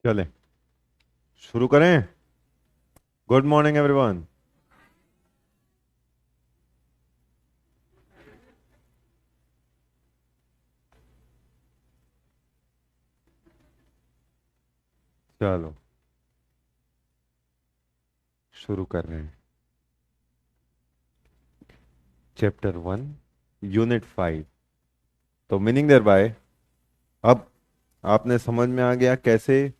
चलें, शुरू करें। Good morning everyone. चलो, शुरू कर रहे हैं। Chapter 1, unit 5। तो मीनिंग देयर बाय, अब आपने समझ में आ गया कैसे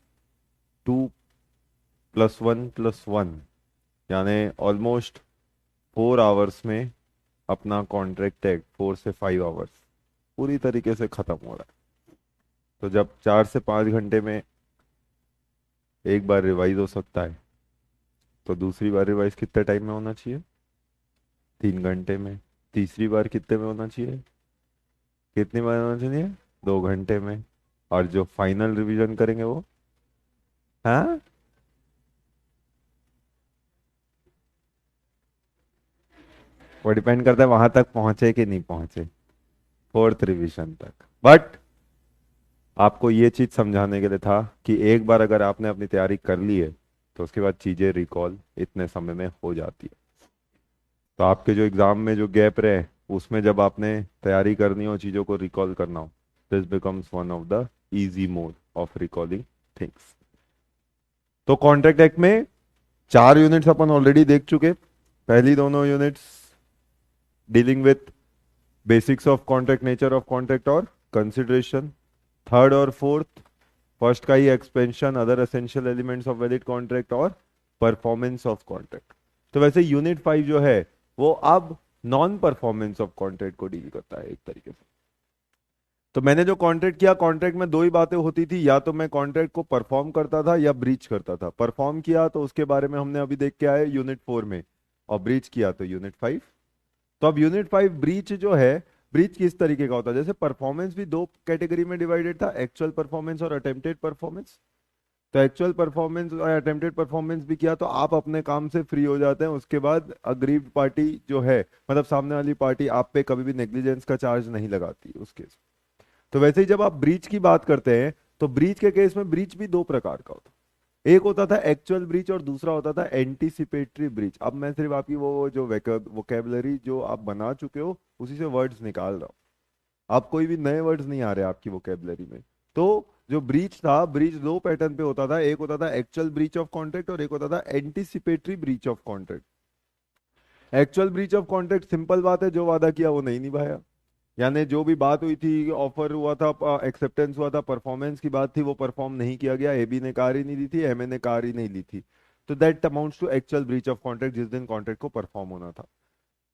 2+1+1 यानी ऑलमोस्ट 4 आवर्स में अपना कॉन्ट्रैक्ट है 4 से 5 आवर्स पूरी तरीके से खत्म हो रहा है। तो जब 4 से 5 घंटे में एक बार रिवाइज हो सकता है, तो दूसरी बार रिवाइज कितने टाइम में होना चाहिए? 3 घंटे में। तीसरी बार कितने में होना चाहिए? कितनी बार होना चाहिए? 2 घंटे में। और जो फाइनल रिवीजन करेंगे वो, हाँ, वो डिपेंड करता है वहां तक पहुंचे कि नहीं पहुंचे, फोर्थ रिवीजन तक। बट आपको ये चीज समझाने के लिए था कि एक बार अगर आपने अपनी तैयारी कर ली है तो उसके बाद चीजें रिकॉल इतने समय में हो जाती है। तो आपके जो एग्जाम में जो गैप रहे, उसमें जब आपने तैयारी करनी हो, चीजों को रिकॉल करना हो, this becomes one of the easy mode of recalling things. तो कॉन्ट्रैक्ट एक्ट में 4 यूनिट्स अपन ऑलरेडी देख चुके। पहली दोनों units dealing with basics of contract, nature of contract और कंसिडरेशन। थर्ड और फोर्थ, फर्स्ट का ही expansion, other essential elements of valid contract और परफॉर्मेंस ऑफ कॉन्ट्रैक्ट। तो वैसे यूनिट 5 जो है वो अब नॉन परफॉर्मेंस ऑफ कॉन्ट्रैक्ट को डील करता है एक तरीके से। तो मैंने जो कॉन्ट्रैक्ट किया, कॉन्ट्रैक्ट में दो ही बातें होती थी, या तो मैं कॉन्ट्रैक्ट को परफॉर्म करता था या ब्रीच करता था। परफॉर्म किया तो उसके बारे में हमने अभी देख के आए यूनिट 4 में, और ब्रीच किया तो यूनिट 5। तो अब यूनिट 5 ब्रीच जो है, ब्रीच किस तरीके का होता है? जैसे परफॉर्मेंस भी दो कैटेगरी में डिवाइडेड था, एक्चुअल परफॉर्मेंस और अटेम्प्टेड परफॉर्मेंस। तो एक्चुअल परफॉर्मेंस और अटेम्प्टेड परफॉर्मेंस भी किया तो आप अपने काम से फ्री हो जाते हैं। उसके बाद अग्रीव्ड पार्टी जो है, मतलब सामने वाली पार्टी, आप पे कभी भी नेग्लिजेंस का चार्ज नहीं लगाती उस केस। तो वैसे ही जब आप ब्रीच की बात करते हैं, तो ब्रीच के केस में ब्रीच भी दो प्रकार का होता है। एक होता था एक्चुअल ब्रीच और दूसरा होता था एंटीसिपेटरी ब्रीच। अब मैं सिर्फ आपकी वो जो वोकेबलरी जो आप बना चुके हो उसी से वर्ड्स निकाल रहा हूँ। आप कोई भी नए वर्ड्स नहीं आ रहे आपकी वोकेबलरी में। तो जो ब्रीच था, ब्रीच दो पैटर्न पे होता था। एक होता था एक्चुअल ब्रीच ऑफ कॉन्ट्रैक्ट और एक होता था anticipatory breach of contract. Actual breach of contract simple बात है, जो वादा किया वो नहीं निभाया। यानी जो भी बात हुई थी, ऑफर हुआ था, एक्सेप्टेंस हुआ था, परफॉर्मेंस की बात थी, वो परफॉर्म नहीं किया गया। एबी ने कार ही नहीं दी थी, एमए ने कार ही नहीं ली थी। तो that amounts to actual breach of contract, जिस दिन कॉन्ट्रैक्ट को परफॉर्म होना था।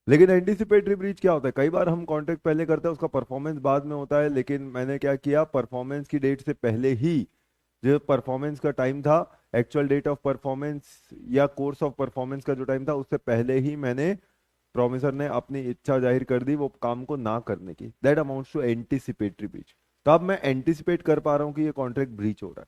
लेकिन एंटीसिपेटरी ब्रीच क्या होता है? कई बार हम कॉन्ट्रैक्ट पहले करते हैं, उसका परफॉर्मेंस बाद में होता है। लेकिन मैंने क्या किया, परफॉर्मेंस की डेट से पहले ही, जो परफॉर्मेंस का टाइम था, एक्चुअल डेट ऑफ परफॉर्मेंस या कोर्स ऑफ परफॉर्मेंस का जो टाइम था, उससे पहले ही मैंने, प्रोमिसर ने अपनी इच्छा जाहिर कर दी वो काम को ना करने की। That amounts to anticipatory breach. तो अब मैं एंटीसिपेट कर पा रहा हूँ कि ये कॉन्ट्रैक्ट ब्रीच हो रहा है।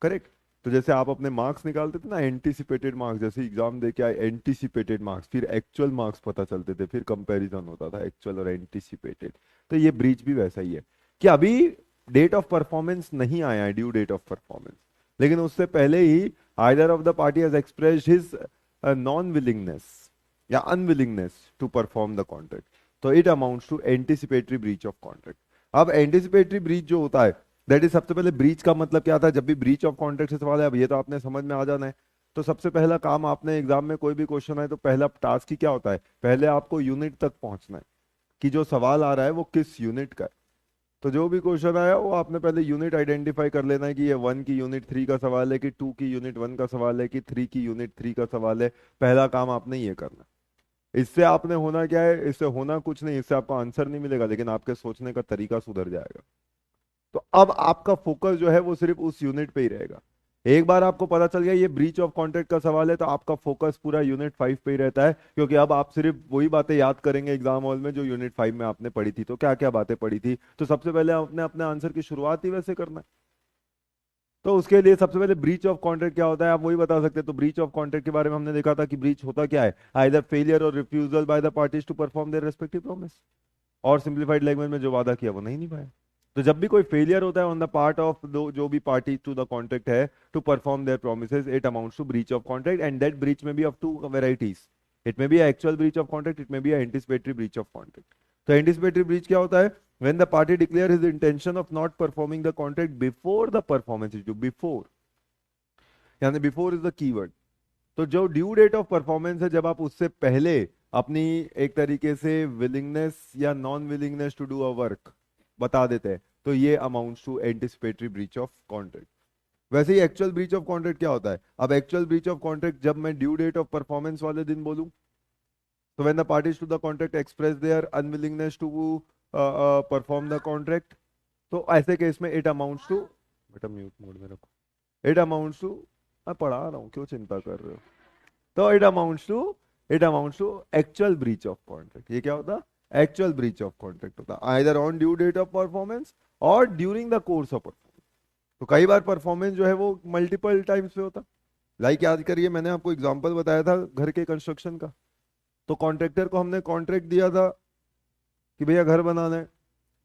करेक्ट। तो जैसे आप अपने मार्क्स निकालते थे ना, एंटीसिपेटेड मार्क्स, जैसे एग्जाम दे के आए, एंटीसिपेटेड मार्क्स, फिर एक्चुअल मार्क्स पता चलते थे, फिर कंपैरिजन होता था एक्चुअल और एंटीसिपेटेड। तो ये ब्रीच भी वैसा ही है कि अभी डेट ऑफ परफॉर्मेंस नहीं आया है, ड्यू डेट ऑफ परफॉर्मेंस, लेकिन उससे पहले ही either of the party has expressed his non willingness या unwillingness to perform the contract. तो it amounts to anticipatory breach of contract. अब एंटीसिपेटरी ब्रीच जो होता है, दैट इज, सबसे पहले ब्रीच का मतलब क्या था? जब भी ब्रीच ऑफ कॉन्ट्रैक्ट से सवाल है, अब ये तो आपने समझ में आ जाना है। तो सबसे पहला काम, आपने एग्जाम में कोई भी क्वेश्चन है तो पहला टास्क ही क्या होता है? पहले आपको यूनिट तक पहुंचना है कि जो सवाल आ रहा है वो किस यूनिट का है। तो जो भी क्वेश्चन आया वो आपने पहले यूनिट आइडेंटिफाई कर लेना है कि ये 1 की यूनिट 3 का सवाल है, कि 2 की यूनिट 1 का सवाल है, कि 3 की यूनिट 3 का सवाल है। पहला काम आपने ये करना है। इससे आपने होना क्या है? इससे होना कुछ नहीं, इससे आपको आंसर नहीं मिलेगा, लेकिन आपके सोचने का तरीका सुधर जाएगा। तो अब आपका फोकस जो है वो सिर्फ उस यूनिट पे ही रहेगा। एक बार आपको पता चल गया ये ब्रीच ऑफ कॉन्ट्रैक्ट का सवाल है, तो आपका फोकस पूरा यूनिट 5 पे ही रहता है, क्योंकि अब आप सिर्फ वही बातें याद करेंगे एग्जाम हॉल में जो यूनिट 5 में आपने पढ़ी थी। तो क्या क्या बातें पढ़ी थी? तो सबसे पहले आपने अपने आंसर की शुरुआत ही वैसे करना है। तो उसके लिए सबसे पहले ब्रीच ऑफ कॉन्ट्रैक्ट क्या होता है आप वही बता सकते हैं। तो ब्रीच ऑफ कॉन्ट्रैक्ट के बारे में हमने देखा था कि ब्रीच होता क्या है, आइदर फेलियर और refusal by the parties to perform their respective promise, और सिंप्लीफाइड लैंग्वेज में जो वादा किया वो नहीं निभाया। तो जब भी कोई फेलियर होता है ऑन द पार्ट ऑफ जो भी पार्टी टू द कॉन्ट्रैक्ट है to perform their promises, it amounts to breach of contract, and that breach may be of two varieties. It may be actual breach of contract, it may be anticipatory breach of contract. तो anticipatory breach क्या होता है? When the party declare his intention of not performing the contract before the performance is due. Before, यानी before is the keyword. तो जो due date of performance है, जब आप उससे पहले अपनी एक तरीके से विलिंगनेस या non willingness to do a work बता देते हैं, तो ये amounts to anticipatory breach of contract. वैसे ही एक्चुअल ब्रीच ऑफ कॉन्ट्रैक्ट क्या होता है? अब एक्चुअल ब्रीच ऑफ कॉन्ट्रैक्ट जब मैं ड्यू डेट ऑफ परफॉर्मेंस वाले दिन बोलूं, तो when the parties to the contract express their unwillingness to perform the contract, तो ऐसे केस में इट अमाउंट्स टू, बेटा म्यूट मोड में रखो, इट अमाउंट्स टू, मैं पढ़ा रहा हूँ क्यों चिंता कर रहे हो, तो it amounts to actual breach of contract. ये क्या होता है? एक्चुअल ब्रीच ऑफ कॉन्ट्रैक्ट होता है either on due date of performance or during the course of performance. तो कई बार परफॉर्मेंस जो है वो मल्टीपल टाइम्स पे होता. लाइक याद करिए, मैंने आपको एग्जांपल बताया था घर के कंस्ट्रक्शन का. तो कॉन्ट्रैक्टर को हमने कॉन्ट्रैक्ट दिया था कि भैया घर बनाना है,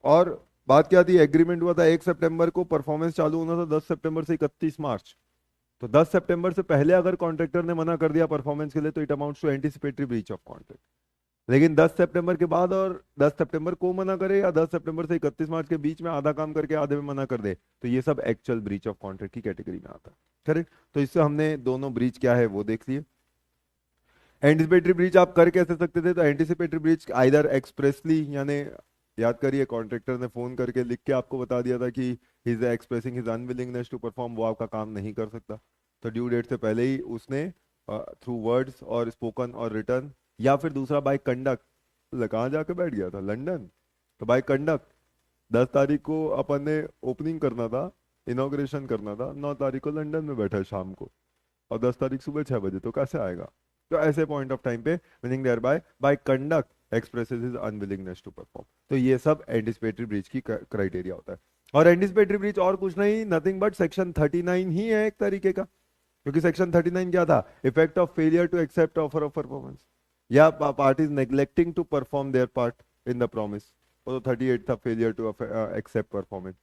और बात क्या थी? एग्रीमेंट हुआ था 1 सितंबर को, परफॉर्मेंस चालू होना था 10 सितंबर से 31 मार्च. तो 10 सितंबर से पहले अगर कॉन्ट्रैक्टर ने मना कर दिया परफॉर्मेंस के लिए, तो it amounts to anticipatory breach of contract. लेकिन 10 सितंबर के बाद और 10 सितंबर को मना करे, या 10 सितंबर से 31 मार्च के बीच में आधा काम करके आधे में मना कर दे, तो ये सब एक्चुअल ब्रीच ऑफ कॉन्ट्रैक्ट की कैटेगरी में आता है. करेक्ट. तो इससे हमने दोनों ब्रीच क्या है वो देख लिए. एंटिसिपेटरी ब्रीच आप कर कैसे सकते थे? तो एंटिसिपेटरी ब्रीच आइदर एक्सप्रेसली, यानी याद करिए कॉन्ट्रैक्टर ने फोन करके लिख के आपको बता दिया था कि he is expressing his unwillingness to perform, वो आपका काम नहीं कर सकता. तो ड्यू डेट से पहले ही उसने थ्रू वर्ड्स और स्पोकन और रिटर्न, या फिर दूसरा बाय कंडक्ट, कहाँ जाके बैठ गया था? लंदन. तो बाय कंडक्ट 10 तारीख को अपन ने ओपनिंग करना था, इनॉग्रेशन करना था, 9 तारीख को लंदन में बैठा है शाम को, और 10 तारीख सुबह 6 बजे, तो कैसे आएगा? तो ऐसे पॉइंट ऑफ टाइम पे meaning thereby conduct expresses his unwillingness to perform. तो ये सब एंटिसिपेटरी ब्रीच की क्राइटेरिया होता है. और एंटिसिपेटरी ब्रीच और कुछ नहीं, नथिंग बट सेक्शन 39 ही है एक तरीके का. क्योंकि सेक्शन 39 क्या था? Effect of failure to accept offer of performance, या parties neglecting to perform their part in the promise. तो 38 था फेलियर टू एक्सेप्ट परफॉर्मेंस.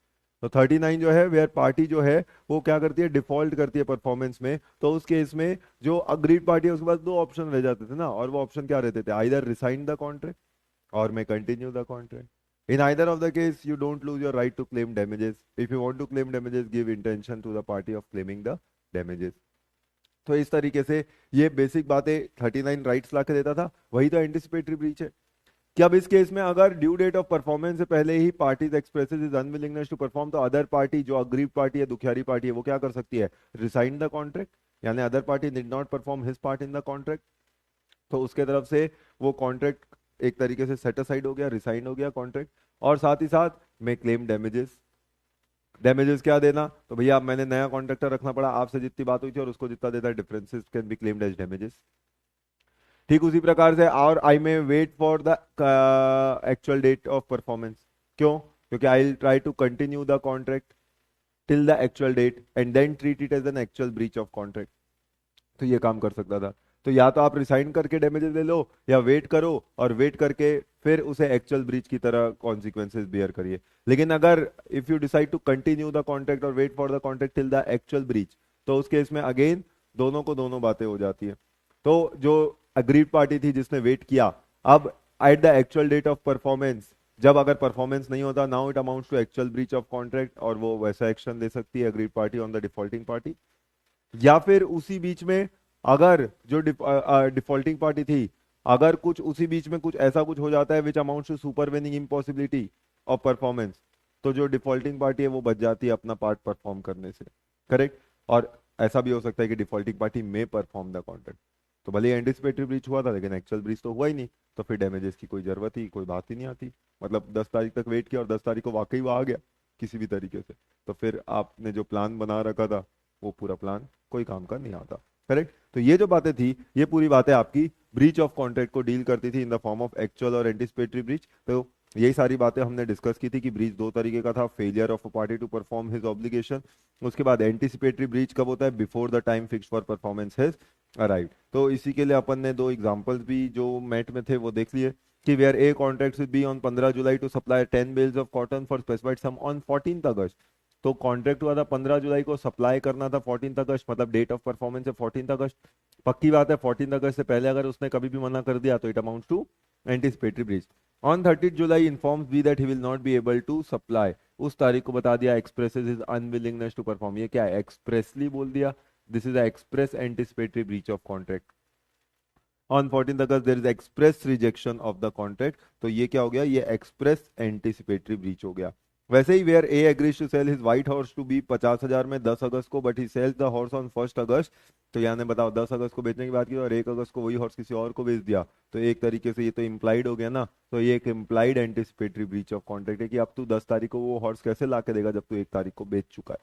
तो 39 जो है, वेयर पार्टी जो है वो क्या करती है? डिफॉल्ट करती है परफॉर्मेंस में. तो उस केस में जो अग्रीड पार्टी है उसके पास दो ऑप्शन रह जाते थे ना, और वो ऑप्शन क्या रहते थे? आइदर रिसाइन द कॉन्ट्रैक्ट और may continue the contract. In either of the case, you don't lose your right to claim damages. If you want to claim damages, give intention to the party of claiming the damages. तो इस तरीके से ये basic बातें 39 rights ला के देता था. वही तो एंटिसिपेटरी ब्रीच है कि अब इस केस में अगर ड्यू डेट ऑफ परफॉर्मेंस से पहले ही parties expresses is unwillingness to perform, तो अदर पार्टी जो अग्रीव पार्टी है, दुखियारी पार्टी है, वो क्या कर सकती है? रिसाइन द कॉन्ट्रैक्ट, यानी other party did not perform his part in the contract. तो उसके तरफ से वो कॉन्ट्रैक्ट एक तरीके से सेट असाइड हो गया, रिसाइन हो गया कॉन्ट्रैक्ट. और साथ ही साथ में क्लेम डैमेजेस. डैमेजेस क्या देना? तो भैया अब मैंने नया कॉन्ट्रैक्टर रखना पड़ा, आपसे जितनी बात हुई थी और उसको जितना देता है, differences can be claimed as damages. ठीक उसी प्रकार से, और I may wait for the actual date of performance. क्यों? क्योंकि I will try to continue the contract till the actual date and then treat it as an actual breach of contract. तो ये काम कर सकता था. तो या तो आप रिसाइन करके डैमेजेस ले लो, या वेट करो और वेट करके फिर उसे एक्चुअल ब्रीच की तरह कॉन्सिक्वेंसेस बियर करिए. लेकिन अगर if you decide to continue the contract और wait for the contract till the actual breach, तो उस केस में अगेन दोनों को दोनों बातें हो जाती है. तो जो अग्रीड पार्टी थी जिसने वेट किया, अब at the actual date of performance, जब अगर परफॉर्मेंस नहीं होता, now it amounts to actual breach of contract, और वो वैसा एक्शन ले सकती है aggrieved party on the defaulting party. या फिर उसी बीच में अगर जो डिफॉल्टिंग पार्टी थी, अगर कुछ उसी बीच में कुछ ऐसा कुछ हो जाता है which amounts to supervening impossibility of performance, तो जो डिफॉल्टिंग पार्टी है वो बच जाती है अपना पार्ट परफॉर्म करने से. करेक्ट. और ऐसा भी हो सकता है कि डिफॉल्टिंग पार्टी में परफॉर्म द कॉन्ट्रैक्ट. तो भले एंटिसिपेटरी ब्रीच हुआ था लेकिन एक्चुअल ब्रीच तो हुआ ही नहीं, तो फिर डैमेजेस की कोई जरूरत ही, कोई बात ही नहीं आती. मतलब 10 तारीख तक वेट किया और 10 तारीख को वाकई वो आ गया किसी भी तरीके से, तो फिर आपने जो प्लान बना रखा था वो पूरा प्लान कोई काम का नहीं आता. करेक्ट. तो ये जो बातें थी, ये पूरी बातें आपकी ब्रीच ऑफ कॉन्ट्रैक्ट को डील करती थी इन द फॉर्म ऑफ एक्चुअल और एंटिसिपेटरी ब्रीच. तो यही सारी बातें हमने डिस्कस की थी कि ब्रीच दो तरीके का था, failure of a party to perform his obligation. उसके बाद एंटिसिपेटरी ब्रीच कब होता है? Before the time fix for performance has arrived. तो इसी के लिए अपन ने दो एग्जांपल्स भी जो मैट में थे वो देख लिए. कि where A contract with B on 15 July to supply 10 bales of cotton for specified sum on 14 August. तो कॉन्ट्रैक्ट हुआ था 15 जुलाई को, सप्लाई करना था 14 अगस्त, मतलब डेट ऑफ परफॉर्मेंस है 14 अगस्त। पक्की बात है 14 अगस्त से पहले अगर उसने कभी भी मना कर दिया तो it amounts to anticipatory breach. On 30 July informs B that he will not be able to supply, उस तारीख को बता दिया, expresses his unwillingness to perform. ये क्या है, एक्सप्रेसली बोल दिया, this is express anticipatory breach of contract. On 14 August there is express rejection of the contract, तो ये क्या हो गया, ये एक्सप्रेस एंटिसिपेटरी ब्रीच हो गया। वैसे ही where A agrees to sell his white horse to be 50,000 में 10 अगस्त को, but he sells the horse on 1 August. तो यानी बताओ 10 अगस्त को बेचने की बात की और 1 अगस्त को वही हॉर्स किसी और को बेच दिया, तो एक तरीके से ये तो इम्प्लाइड हो गया ना। तो ये एक implied anticipatory breach of contract है कि अब तू 10 तारीख को वो हॉर्स कैसे ला के देगा जब तू 1 तारीख को बेच चुका है।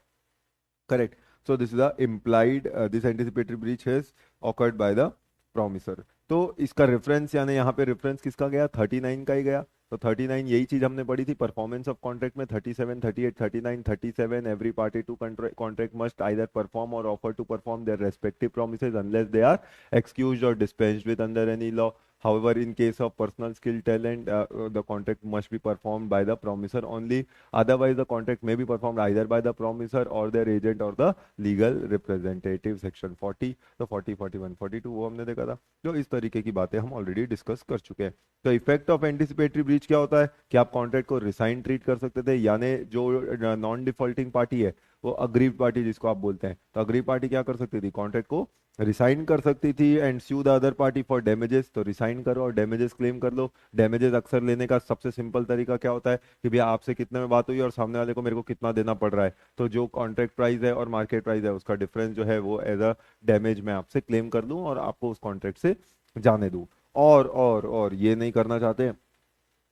Correct. So this is the implied, this anticipatory breach has awkward by the promisor. तो इसका रेफरेंस यानी यहाँ पे रेफरेंस किसका गया, 39 का ही गया। तो 39 यही चीज हमने पढ़ी थी परफॉर्मेंस ऑफ कॉन्ट्रैक्ट में, 37, 38, 39, 37 every party to contract must either perform or offer to perform their respective promises unless they are excused or dispensed with under any law. However, in case of personal skill talent, the contract must be performed by the promisor only. Otherwise, the contract may be performed either by the promisor or their agent or the legal representative. Section 40, तो 40, 41, 42 वो हमने देखा था। जो इस तरीके की बातें हम ऑलरेडी डिस्कस कर चुके हैं। तो इफेक्ट ऑफ एंटिसिपेटरी ब्रीच क्या होता है कि आप कॉन्ट्रैक्ट को रिसाइन ट्रीट कर सकते थे, यानी जो नॉन डिफॉल्टिंग पार्टी है वो अग्रीव पार्टी जिसको आप बोलते हैं, तो अग्रीव पार्टी क्या कर सकती थी, कॉन्ट्रैक्ट को रिसाइन कर सकती थी and sue the other party for damages. तो रिसाइन करो और डैमेजेस क्लेम कर लो। डैमेजेस अक्सर लेने का सबसे सिंपल तरीका क्या होता है कि भैया आपसे कितने में बात हुई और सामने वाले को मेरे को कितना देना पड़ रहा है, तो जो कॉन्ट्रैक्ट प्राइस है और मार्केट प्राइस है उसका डिफरेंस जो है वो एज अ डैमेज मैं आपसे क्लेम कर लूं और आपको उस कॉन्ट्रैक्ट से जाने दूं। और ये नहीं करना चाहते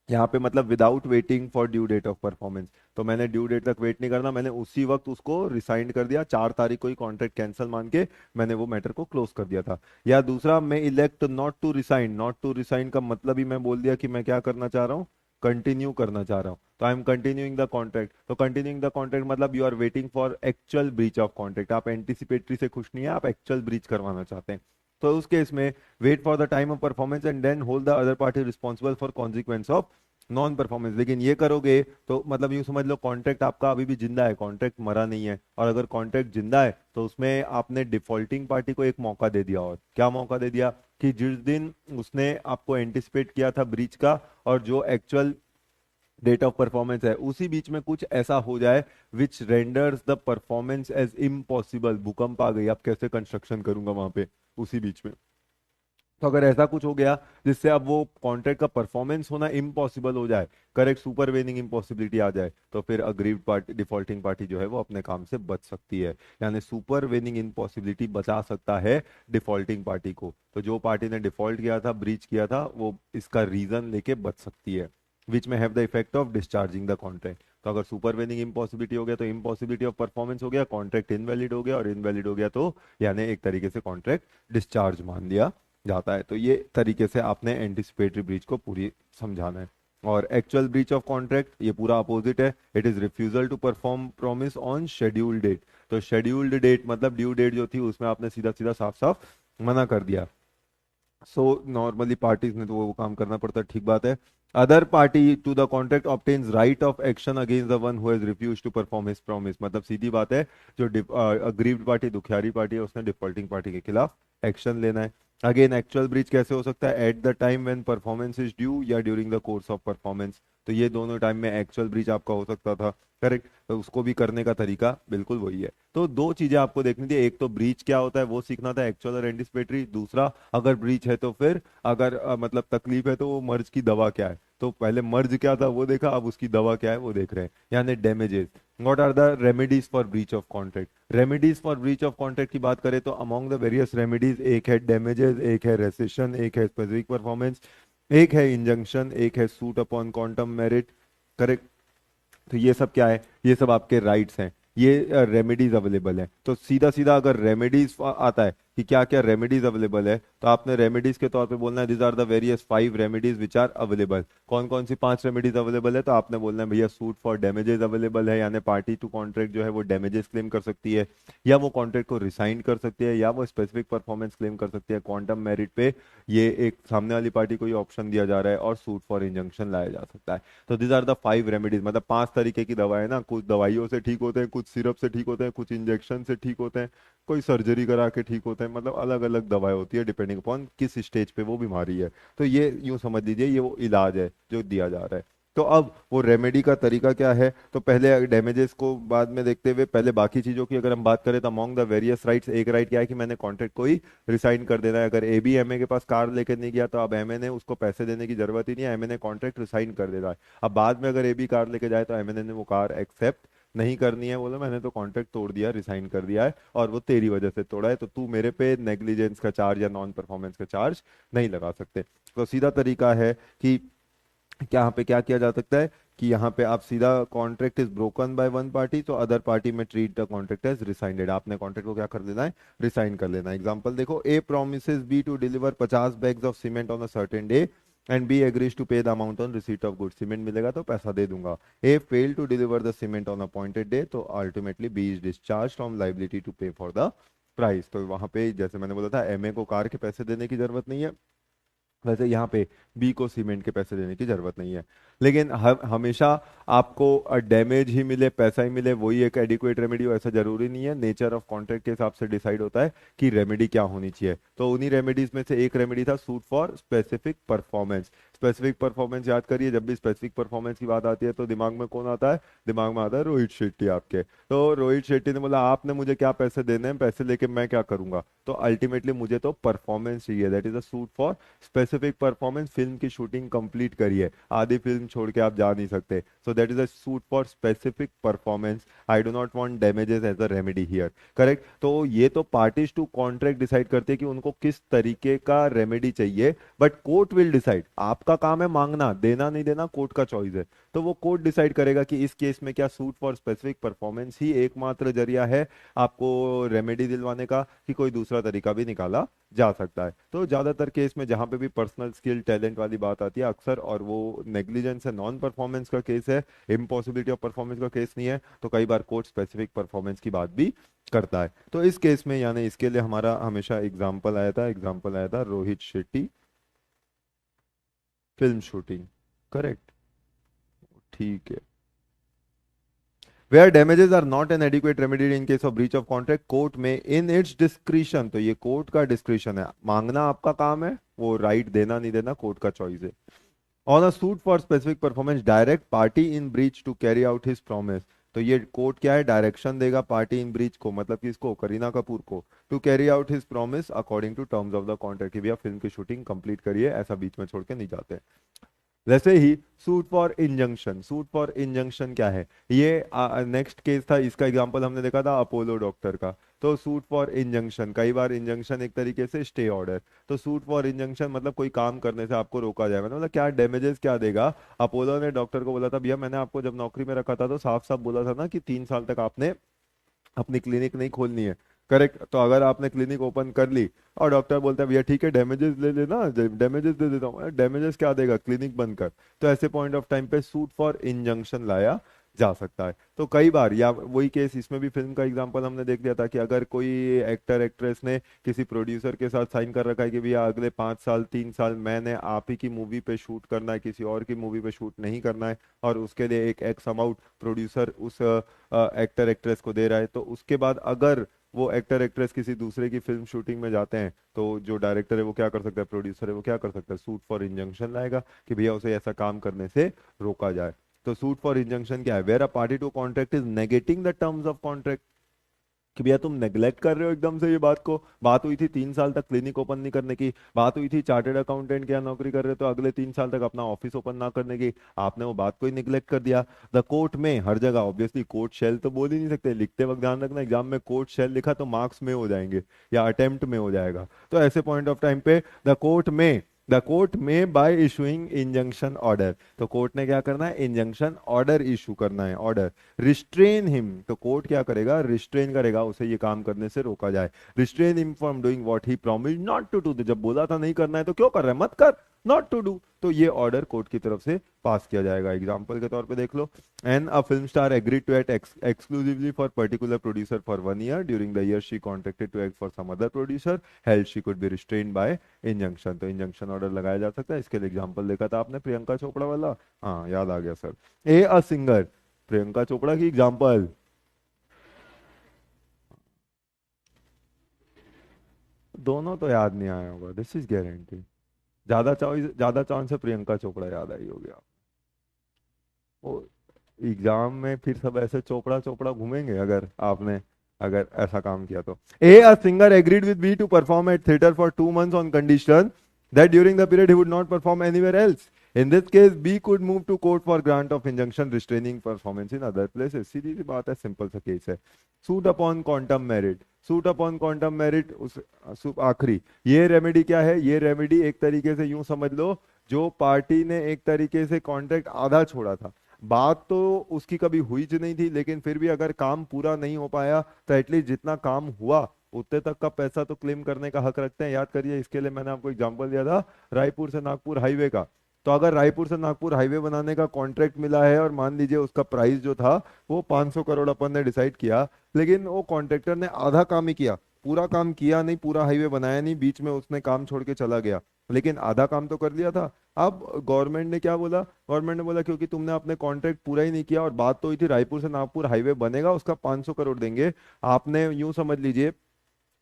यहाँ पे, मतलब without waiting for due date of performance. तो मैंने ड्यू डेट तक वेट नहीं करना, मैंने उसी वक्त उसको रिसाइंड कर दिया, 4 तारीख को ही कॉन्ट्रैक्ट कैंसिल मान के मैंने वो मैटर को क्लोज कर दिया था। या दूसरा, मैं elect not to resign. Not to resign का मतलब ही मैं बोल दिया कि मैं क्या करना चाह रहा हूँ, कंटिन्यू करना चाह रहा हूँ। तो I am continuing the contract. तो कंटिन्यूइंग द कॉन्ट्रैक्ट मतलब you are waiting for actual breach of contract. आप एंटिसिपेटरी से खुश नहीं है, आप एक्चुअल ब्रीच करवाना चाहते हैं। तो उस केस में wait for the time of performance and then hold the other party responsible for consequence of non performance. लेकिन ये करोगे तो मतलब यूं समझ लो कॉन्ट्रैक्ट आपका अभी भी जिंदा है, कॉन्ट्रैक्ट मरा नहीं है। और अगर कॉन्ट्रैक्ट जिंदा है तो उसमें आपने डिफॉल्टिंग पार्टी को एक मौका दे दिया। और क्या मौका दे दिया कि जिस दिन उसने आपको एंटिसिपेट किया था ब्रीच का और जो एक्चुअल डेट ऑफ परफॉर्मेंस है उसी बीच में कुछ ऐसा हो जाए which renders the performance as impossible. भूकंप आ गई, आप कैसे कंस्ट्रक्शन करूंगा वहां पे उसी बीच में। तो अगर ऐसा कुछ हो गया जिससे अब वो कॉन्ट्रैक्ट का परफॉर्मेंस होना इम्पॉसिबल हो जाए, करेक्ट, सुपरवेनिंग इम्पॉसिबिलिटी आ जाए, तो फिर अग्रीव्ड पार्टी, डिफॉल्टिंग पार्टी जो है वो अपने काम से बच सकती है। यानी सुपरवेनिंग इम्पॉसिबिलिटी बचा सकता है डिफॉल्टिंग पार्टी को। तो जो पार्टी ने डिफॉल्ट किया था, ब्रीच किया था, वो इसका रीजन लेके बच सकती है, विच में have the effect of discharging the contract. तो अगर सुपरवेनिंग इम्पॉसिबिलिटी हो गया तो इम्पॉसिबिलिटी ऑफ परफॉर्मेंस हो गया, कॉन्ट्रैक्ट इनवैलिड हो गया, और इनवैलिड हो गया तो यानी एक तरीके से कॉन्ट्रैक्ट डिस्चार्ज मान लिया जाता है। तो ये तरीके से आपने एंटिसिपेटरी ब्रीच को पूरी समझाना है। और एक्चुअल ब्रीच ऑफ कॉन्ट्रैक्ट ये पूरा अपोजिट है, it is refusal to perform promise on scheduled date. तो शेड्यूल्ड डेट मतलब ड्यू डेट जो थी उसमें आपने सीधा सीधा साफ साफ मना कर दिया। सो नॉर्मली पार्टीज ने तो वो काम करना पड़ता है, ठीक बात है। Other party to the contract obtains right of action against the one who has refused to perform his promise. मतलब सीधी बात है, जो अग्रीव्ड पार्टी, दुखियारी पार्टी है, उसने डिफॉल्टिंग पार्टी के खिलाफ एक्शन लेना है। अगेन एक्चुअल ब्रीच कैसे हो सकता है, at the time when performance is due या during the course of performance. तो ये दोनों टाइम में एक्चुअल ब्रीच आपका हो सकता था, करेक्ट। तो उसको भी करने का तरीका बिल्कुल वही है। तो दो चीजें आपको देखनी थी, एक तो ब्रीच क्या होता है वो सीखना था, एक्चुअल और एंटिसिपेटरी। दूसरा, अगर ब्रीच है तो फिर अगर मतलब तकलीफ है तो वो मर्ज की दवा क्या है। तो पहले मर्ज क्या था वो देखा, अब उसकी दवा क्या है वो देख रहे हैं, यानी damages. What are the remedies for breach of contract. Remedies for breach of contract की बात करें तो अमॉन्ग द वेरियस रेमेडीज, एक है डैमेजेस, एक है रेसिशन, एक है स्पेसिफिक परफॉर्मेंस, एक है इंजंक्शन, एक है suit upon quantum merit, correct. तो ये सब क्या है, ये सब आपके राइट्स हैं, ये रेमेडीज अवेलेबल है। तो सीधा सीधा अगर रेमेडीज आता है कि क्या क्या रेमेडीज अवेलेबल है, तो आपने रेमेडीज के तौर पे बोलना है this are the various 5 remedies which are available. कौन कौन सी 5 रेमेडीज अवेलेबल है, तो आपने बोलना है भैया सूट फॉर डैमेजेस अवेलेबल है, यानी पार्टी टू कॉन्ट्रैक्ट जो है वो डैमेजेस क्लेम कर सकती है, या वो कॉन्ट्रैक्ट को रिसाइन कर सकती है, या वो स्पेसिफिक परफॉर्मेंस क्लेम कर सकती है क्वांटम मेरिट पे। ये एक सामने वाली पार्टी को ये ऑप्शन दिया जा रहा है, और सूट फॉर इंजंक्शन लाया जा सकता है। तो दिस आर द 5 रेमेडीज, मतलब 5 तरीके की दवाएं ना, कुछ दवाइयों से ठीक होते हैं, कुछ सिरप से ठीक होते हैं, कुछ इंजेक्शन से ठीक होते हैं, कोई सर्जरी करा के ठीक होते हैं, मतलब अलग अलग दवाएं होती है डिपेंडिंग अपॉन किस स्टेज पे वो बीमारी है। तो ये यूं समझ लीजिए ये वो इलाज है जो दिया जा रहा है। तो अब वो रेमेडी का तरीका क्या है, तो पहले डैमेजेस को बाद में देखते हुए पहले बाकी चीजों की अगर हम बात करें, तो अमॉन्ग द वेरियस राइट्स एक राइट क्या है कि मैंने कॉन्ट्रैक्ट को ही रिसाइन कर देना है। अगर ए बी एमए के पास कार लेकर नहीं गया, तो अब एमए ने उसको पैसे देने की जरूरत ही नहीं है, एमए ने कॉन्ट्रैक्ट रिसाइन कर देना है। अब बाद में अगर ए बी कार लेके जाए, तो एमए ने वो कार एक्सेप्ट नहीं करनी है, बोला मैंने तो कॉन्ट्रैक्ट तोड़ दिया, रिसाइन कर दिया है, और वो तेरी वजह से तोड़ा है, तो तू मेरे पे नेग्लिजेंस का चार्ज या नॉन परफॉर्मेंस का चार्ज नहीं लगा सकते। तो सीधा तरीका है कि क्या यहाँ पे क्या किया जा सकता है कि यहाँ पे आप सीधा contract is broken by one party, तो अदर पार्टी में treat the contract as rescinded, आपने कॉन्ट्रैक्ट को क्या कर लेना है, रिसाइन कर लेना है। एग्जांपल देखो, A promises B to deliver 50 bags of cement on a certain day and B agrees to pay the amount on receipt of good, cement मिलेगा तो पैसा दे दूंगा। A fail to deliver the cement on appointed day, तो ultimately B is discharge from liability to pay for the price. तो वहां पे जैसे मैंने बोला था, एमए को कार के पैसे देने की जरूरत नहीं है, वैसे यहाँ पे बी को सीमेंट के पैसे देने की जरूरत नहीं है। लेकिन हमेशा आपको डैमेज ही मिले, पैसा ही मिले, वही एक एडिक्वेट रेमेडी हो ऐसा जरूरी नहीं है। नेचर ऑफ कॉन्ट्रैक्ट के हिसाब से डिसाइड होता है कि रेमेडी क्या होनी चाहिए। तो उन्हीं रेमेडीज में से एक रेमेडी था suit for specific performance. Specific performance याद करिए, जब भी स्पेसिफिक परफॉर्मेंस की बात आती है तो दिमाग में कौन आता है, दिमाग में आता है रोहित शेट्टी आपके। तो रोहित शेट्टी ने बोला आपने मुझे क्या पैसे देने हैं, पैसे लेके मैं क्या करूंगा, तो अल्टीमेटली मुझे तो परफॉर्मेंस चाहिए, that is a suit for specific performance. Film की शूटिंग कंप्लीट करिए, आधी फिल्म छोड़ के आप जा नहीं सकते, so that is a suit for specific performance. I do not want damages as a remedy here, correct. तो ये तो पार्टीज टू कॉन्ट्रैक्ट डिसाइड करते हैं कि उनको किस तरीके का रेमेडी चाहिए, बट कोर्ट विल डिसाइड। आपका काम है मांगना, देना नहीं देना कोर्ट का चॉइस है। तो वो कोर्ट डिसाइड करेगा कि इस केस में क्या सूट फॉर स्पेसिफिक परफॉर्मेंस ही एकमात्र जरिया है आपको रेमेडी दिलवाने का, कि कोई दूसरा तरीका भी निकाला जा सकता है। तो ज्यादातर केस में जहां पे भी पर्सनल स्किल टैलेंट वाली बात आती है अक्सर, और वो नेग्लिजेंस है, नॉन परफॉर्मेंस का केस है, इम्पॉसिबिलिटी ऑफ परफॉर्मेंस का केस नहीं है, तो कई बार कोर्ट स्पेसिफिक परफॉर्मेंस की बात भी करता है। तो इस केस में यानी इसके लिए हमारा हमेशा एग्जाम्पल आया था Rohit Shetty film shooting, correct, ठीक है। Where damages are not an adequate remedy in case of breach of contract, court में इन इट्स डिस्क्रिशन, तो ये कोर्ट का डिस्क्रिशन है, मांगना आपका काम है, वो राइट देना नहीं देना कोर्ट का चॉइस है। On a suit for specific performance direct party in breach to carry out his promise, तो ये कोर्ट क्या है, डायरेक्शन देगा पार्टी इन ब्रीच को, मतलब कि इसको करीना कपूर को, to carry out his promise according to terms of the contract, कि भैया फिल्म की शूटिंग कंप्लीट करिए, ऐसा बीच में छोड़ के नहीं जाते। वैसे ही suit for injunction, suit for injunction क्या है, ये नेक्स्ट केस था, इसका एग्जांपल हमने देखा था अपोलो डॉक्टर का। तो सूट फॉर इंजंक्शन, कई बार इंजंक्शन एक तरीके से स्टे ऑर्डर, तो सूट फॉर इंजंक्शन मतलब कोई काम करने से आपको रोका जाए, मतलब क्या डैमेजेस क्या देगा। अपोलो ने डॉक्टर को बोला था भैया मैंने आपको जब नौकरी में रखा था तो साफ साफ बोला था ना कि 3 साल तक आपने अपनी क्लिनिक नहीं खोलनी है, करेक्ट। तो अगर आपने क्लिनिक ओपन कर ली और डॉक्टर बोलता है भैया ठीक है डैमेजेस ले लेना, डैमेजेस दे देता हूँ, डैमेजेस क्या देगा, क्लिनिक बंद कर, तो ऐसे पॉइंट ऑफ टाइम पे सूट फॉर इंजंक्शन लाया जा सकता है। तो कई बार, या वही केस इसमें भी फिल्म का एग्जांपल हमने देख लिया था कि अगर कोई एक्टर एक्ट्रेस ने किसी प्रोड्यूसर के साथ साइन कर रखा है कि भैया अगले 5 साल 3 साल मैंने आप ही की मूवी पे शूट करना है, किसी और की मूवी पे शूट नहीं करना है, और उसके लिए एक एक्स अमाउंट प्रोड्यूसर उस एक्टर एक्ट्रेस को दे रहा है, तो उसके बाद अगर वो एक्टर एक्ट्रेस किसी दूसरे की फिल्म शूटिंग में जाते हैं, तो जो डायरेक्टर है वो क्या कर सकता है, प्रोड्यूसर है वो क्या कर सकता है, सूट फॉर इंजंक्शन लाएगा कि भैया उसे ऐसा काम करने से रोका जाए। तो सूट फॉर इंजंक्शन क्या है, where a party to contract is negating the terms of contract, कि भैया तुम नेग्लेक्ट कर रहे हो एकदम से ये बात को। बात हुई थी 3 साल तक क्लिनिक ओपन नहीं करने की, बात हुई थी चार्टर्ड अकाउंटेंट के यहाँ नौकरी कर रहे हो तो अगले 3 साल तक अपना ऑफिस ओपन ना करने की, आपने वो बात को ही निग्लेक्ट कर दिया। द कोर्ट में हर जगह ऑब्वियसली कोर्ट शेल तो बोल ही नहीं सकते, लिखते वक्त ध्यान रखना एग्जाम में कोर्ट शेल लिखा तो मार्क्स में हो जाएंगे या अटेम्प्ट में हो जाएगा। तो ऐसे पॉइंट ऑफ टाइम पे द कोर्ट में द कोर्ट में बाय इशूइंग इंजंक्शन ऑर्डर, तो कोर्ट ने क्या करना है, इंजंक्शन ऑर्डर इशू करना है, ऑर्डर। रिस्ट्रेन हिम, तो कोर्ट क्या करेगा, रिस्ट्रेन करेगा, उसे ये काम करने से रोका जाए। Restrain him from doing what he promised not to do, जब बोला था नहीं करना है तो क्यों कर रहा है, मत कर, नॉट टू डू, तो ये ऑर्डर कोर्ट की तरफ से पास किया जाएगा। एग्जाम्पल के तौर पे देख लो, an a film star agreed to act exclusively for particular producer for 1 year. During the year she contracted to act for some other producer, held she could be restrained by injunction, तो injunction order लगाया जा सकता है। इसके लिए example देखा था आपने प्रियंका चोपड़ा वाला, हाँ याद आ गया sir. A a singer, Priyanka Chopra की एग्जांपल, दोनों तो याद नहीं आया होगा, दिस इज गारंटी। ज्यादा चांस है प्रियंका चोपड़ा याद आई होगी आप, वो एग्जाम में फिर सब ऐसे चोपड़ा चोपड़ा घूमेंगे अगर आपने, अगर ऐसा काम किया तो। A a singer agreed with B to perform at theatre for 2 months on condition that during the period he would not perform anywhere else. In this case, B could move to court for grant of injunction restraining performance in other places. सीधी सी बात है, simple सा case है। Suit upon quantum merit, suit upon quantum merit, उस आखिरी ये remedy क्या है, ये रेमेडी एक तरीके से यूं समझ लो, जो पार्टी ने एक तरीके से कॉन्ट्रैक्ट आधा छोड़ा था, बात तो उसकी कभी हुई ज नहीं थी, लेकिन फिर भी अगर काम पूरा नहीं हो पाया तो एटलीस्ट जितना काम हुआ उतने तक का पैसा तो क्लेम करने का हक रखते हैं। याद करिए, इसके लिए मैंने आपको एग्जांपल दिया था रायपुर से नागपुर हाईवे का। तो अगर रायपुर से नागपुर हाईवे बनाने का कॉन्ट्रैक्ट मिला है और मान लीजिए उसका प्राइस जो था वो 500 करोड़ अपन ने डिसाइड किया, लेकिन वो कॉन्ट्रैक्टर ने आधा काम ही किया, पूरा काम किया नहीं, पूरा हाईवे बनाया नहीं, बीच में उसने काम छोड़ के चला गया, लेकिन आधा काम तो कर लिया था। अब गवर्नमेंट ने क्या बोला, गवर्नमेंट ने बोला क्योंकि तुमने अपने कॉन्ट्रैक्ट पूरा ही नहीं किया और बात तो हुई थी रायपुर से नागपुर हाईवे बनेगा, उसका 500 करोड़ देंगे, आपने यूं समझ लीजिए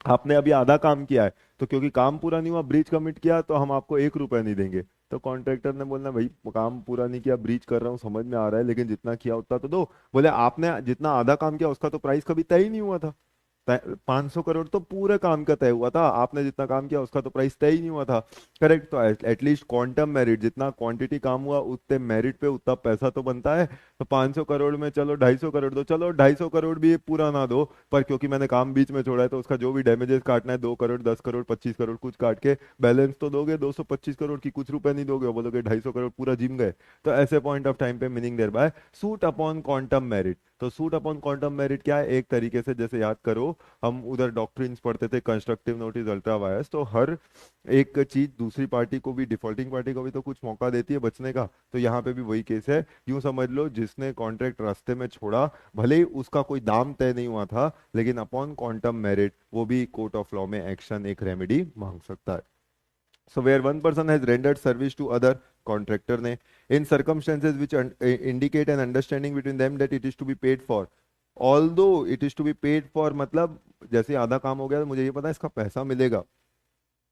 आपने अभी आधा काम किया है, तो क्योंकि काम पूरा नहीं हुआ, ब्रीच कमिट किया, तो हम आपको 1 रुपया नहीं देंगे। तो कॉन्ट्रैक्टर ने बोलना भाई काम पूरा नहीं किया, ब्रीच कर रहा हूँ, समझ में आ रहा है, लेकिन जितना किया उतना तो दो। बोले आपने जितना आधा काम किया उसका तो प्राइस कभी तय ही नहीं हुआ था, 500 करोड़ तो पूरे काम का तय हुआ था, आपने जितना काम किया उसका तो प्राइस तय ही नहीं हुआ था। करेक्ट, तो एटलीस्ट क्वांटम मेरिट, जितना क्वांटिटी काम हुआ उतने मेरिट पे उतना पैसा तो बनता है। तो 500 करोड़ में चलो 250 करोड़ दो, चलो 250 करोड़ भी पूरा ना दो, पर क्योंकि मैंने काम बीच में छोड़ा है तो उसका जो भी डैमेजेस काटना है, 2 करोड़ 10 करोड़ 25 करोड़ कुछ काट के बैलेंस तो दोगे, 225 करोड़ की कुछ रुपए नहीं दोगे, बोलोगे 250 करोड़ पूरा जिम गए। तो ऐसे पॉइंट ऑफ टाइम पे meaning thereby suit upon quantum meruit. तो सूट अपॉन क्वांटम मेरिट क्या है, एक तरीके से जैसे याद करो, हम उधर डॉक्ट्रिन्स पढ़ते थे, कंस्ट्रक्टिव नोटिस अल्ट्रा वायस, तो हर एक चीज दूसरी पार्टी को भी, डिफॉल्टिंग पार्टी को भी तो कुछ मौका देती है बचने का, तो यहाँ पे भी वही केस है। यूं समझ लो जिसने कॉन्ट्रैक्ट रास्ते में छोड़ा, भले ही उसका कोई दाम तय नहीं हुआ था, लेकिन अपॉन क्वांटम मेरिट वो भी कोर्ट ऑफ लॉ में एक्शन, एक रेमेडी मांग सकता है। So where one person has rendered service to other, contractor ने, in circumstances which indicate an understanding between them that it is to be paid for, although it is to be paid for मतलब जैसे आधा काम हो गया तो मुझे ये पता है इसका पैसा मिलेगा,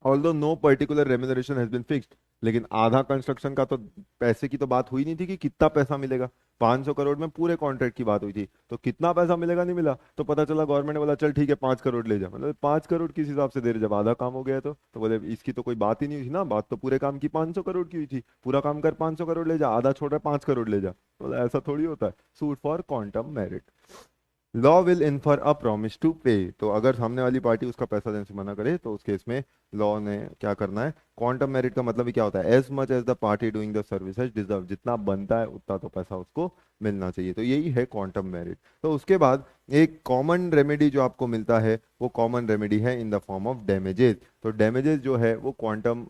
although no particular remuneration has been fixed, लेकिन आधा कंस्ट्रक्शन का तो पैसे की तो बात हुई नहीं थी कि कितना पैसा मिलेगा, 500 करोड़ में पूरे कॉन्ट्रैक्ट की बात हुई थी, तो कितना पैसा मिलेगा नहीं मिला, तो पता चला गवर्नमेंट ने बोला चल ठीक है 5 करोड़ ले जा, मतलब 5 करोड़ किस हिसाब से दे रहे जब आधा काम हो गया, तो बोले इसकी तो कोई बात ही नहीं हुई थी ना, बात तो पूरे काम की 500 करोड़ की हुई थी, पूरा काम कर 500 करोड़ ले जा, आधा छोड़ रहा है 5 करोड़ ले जा, बोला ऐसा थोड़ी होता है। Suit for quantum meruit, law will infer a promise to pay, तो अगर सामने वाली पार्टी उसका पैसा देने से मना करे तो उस केस में लॉ ने क्या करना है, क्वांटम मेरिट का मतलब ही क्या होता है, as much as the party doing the service has deserve, जितना बनता है उतना तो पैसा उसको मिलना चाहिए, तो यही है क्वांटम मेरिट। तो उसके बाद एक कॉमन रेमेडी जो आपको मिलता है, वो कॉमन रेमेडी है इन द फॉर्म ऑफ डैमेजेस। तो डैमेजेस जो है वो क्वांटम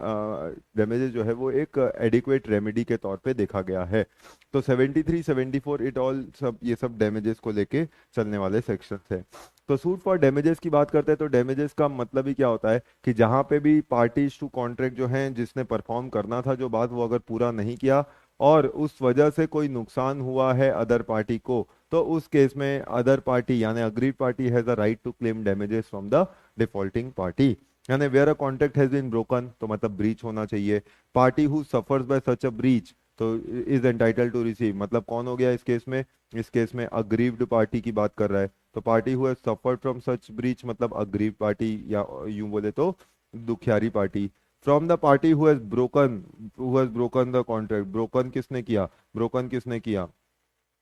डैमेजेस जो है वो एक एडिक्वेट रेमेडी के तौर पे देखा गया है। तो 73 74 इट ऑल सब ये सब डैमेजेस को लेके चलने वाले सेक्शन है। तो सूट फॉर डैमेजेस की बात करते हैं, तो डैमेजेस का मतलब ही क्या होता है कि जहां पे भी पार्टीज टू कॉन्ट्रैक्ट जो हैं, जिसने परफॉर्म करना था जो बात, वो अगर पूरा नहीं किया और उस वजह से कोई नुकसान हुआ है अदर पार्टी को, तो उस केस में अदर पार्टी यानी agreed party has a right to claim damages from the defaulting party. यानी where a contract has been broken, तो मतलब ब्रीच होना चाहिए, party who suffers by such a breach तो इज एंटाइटल टू रिसीव, मतलब कौन हो गया इस केस में, इस केस में अग्रीव्ड पार्टी की बात कर रहा है, तो party who has suffered from such breach मतलब अग्रीव्ड पार्टी, या यूं बोले तो दुखियारी party. From the party who has broken the contract, broken किसने किया, ब्रोकन किसने किया,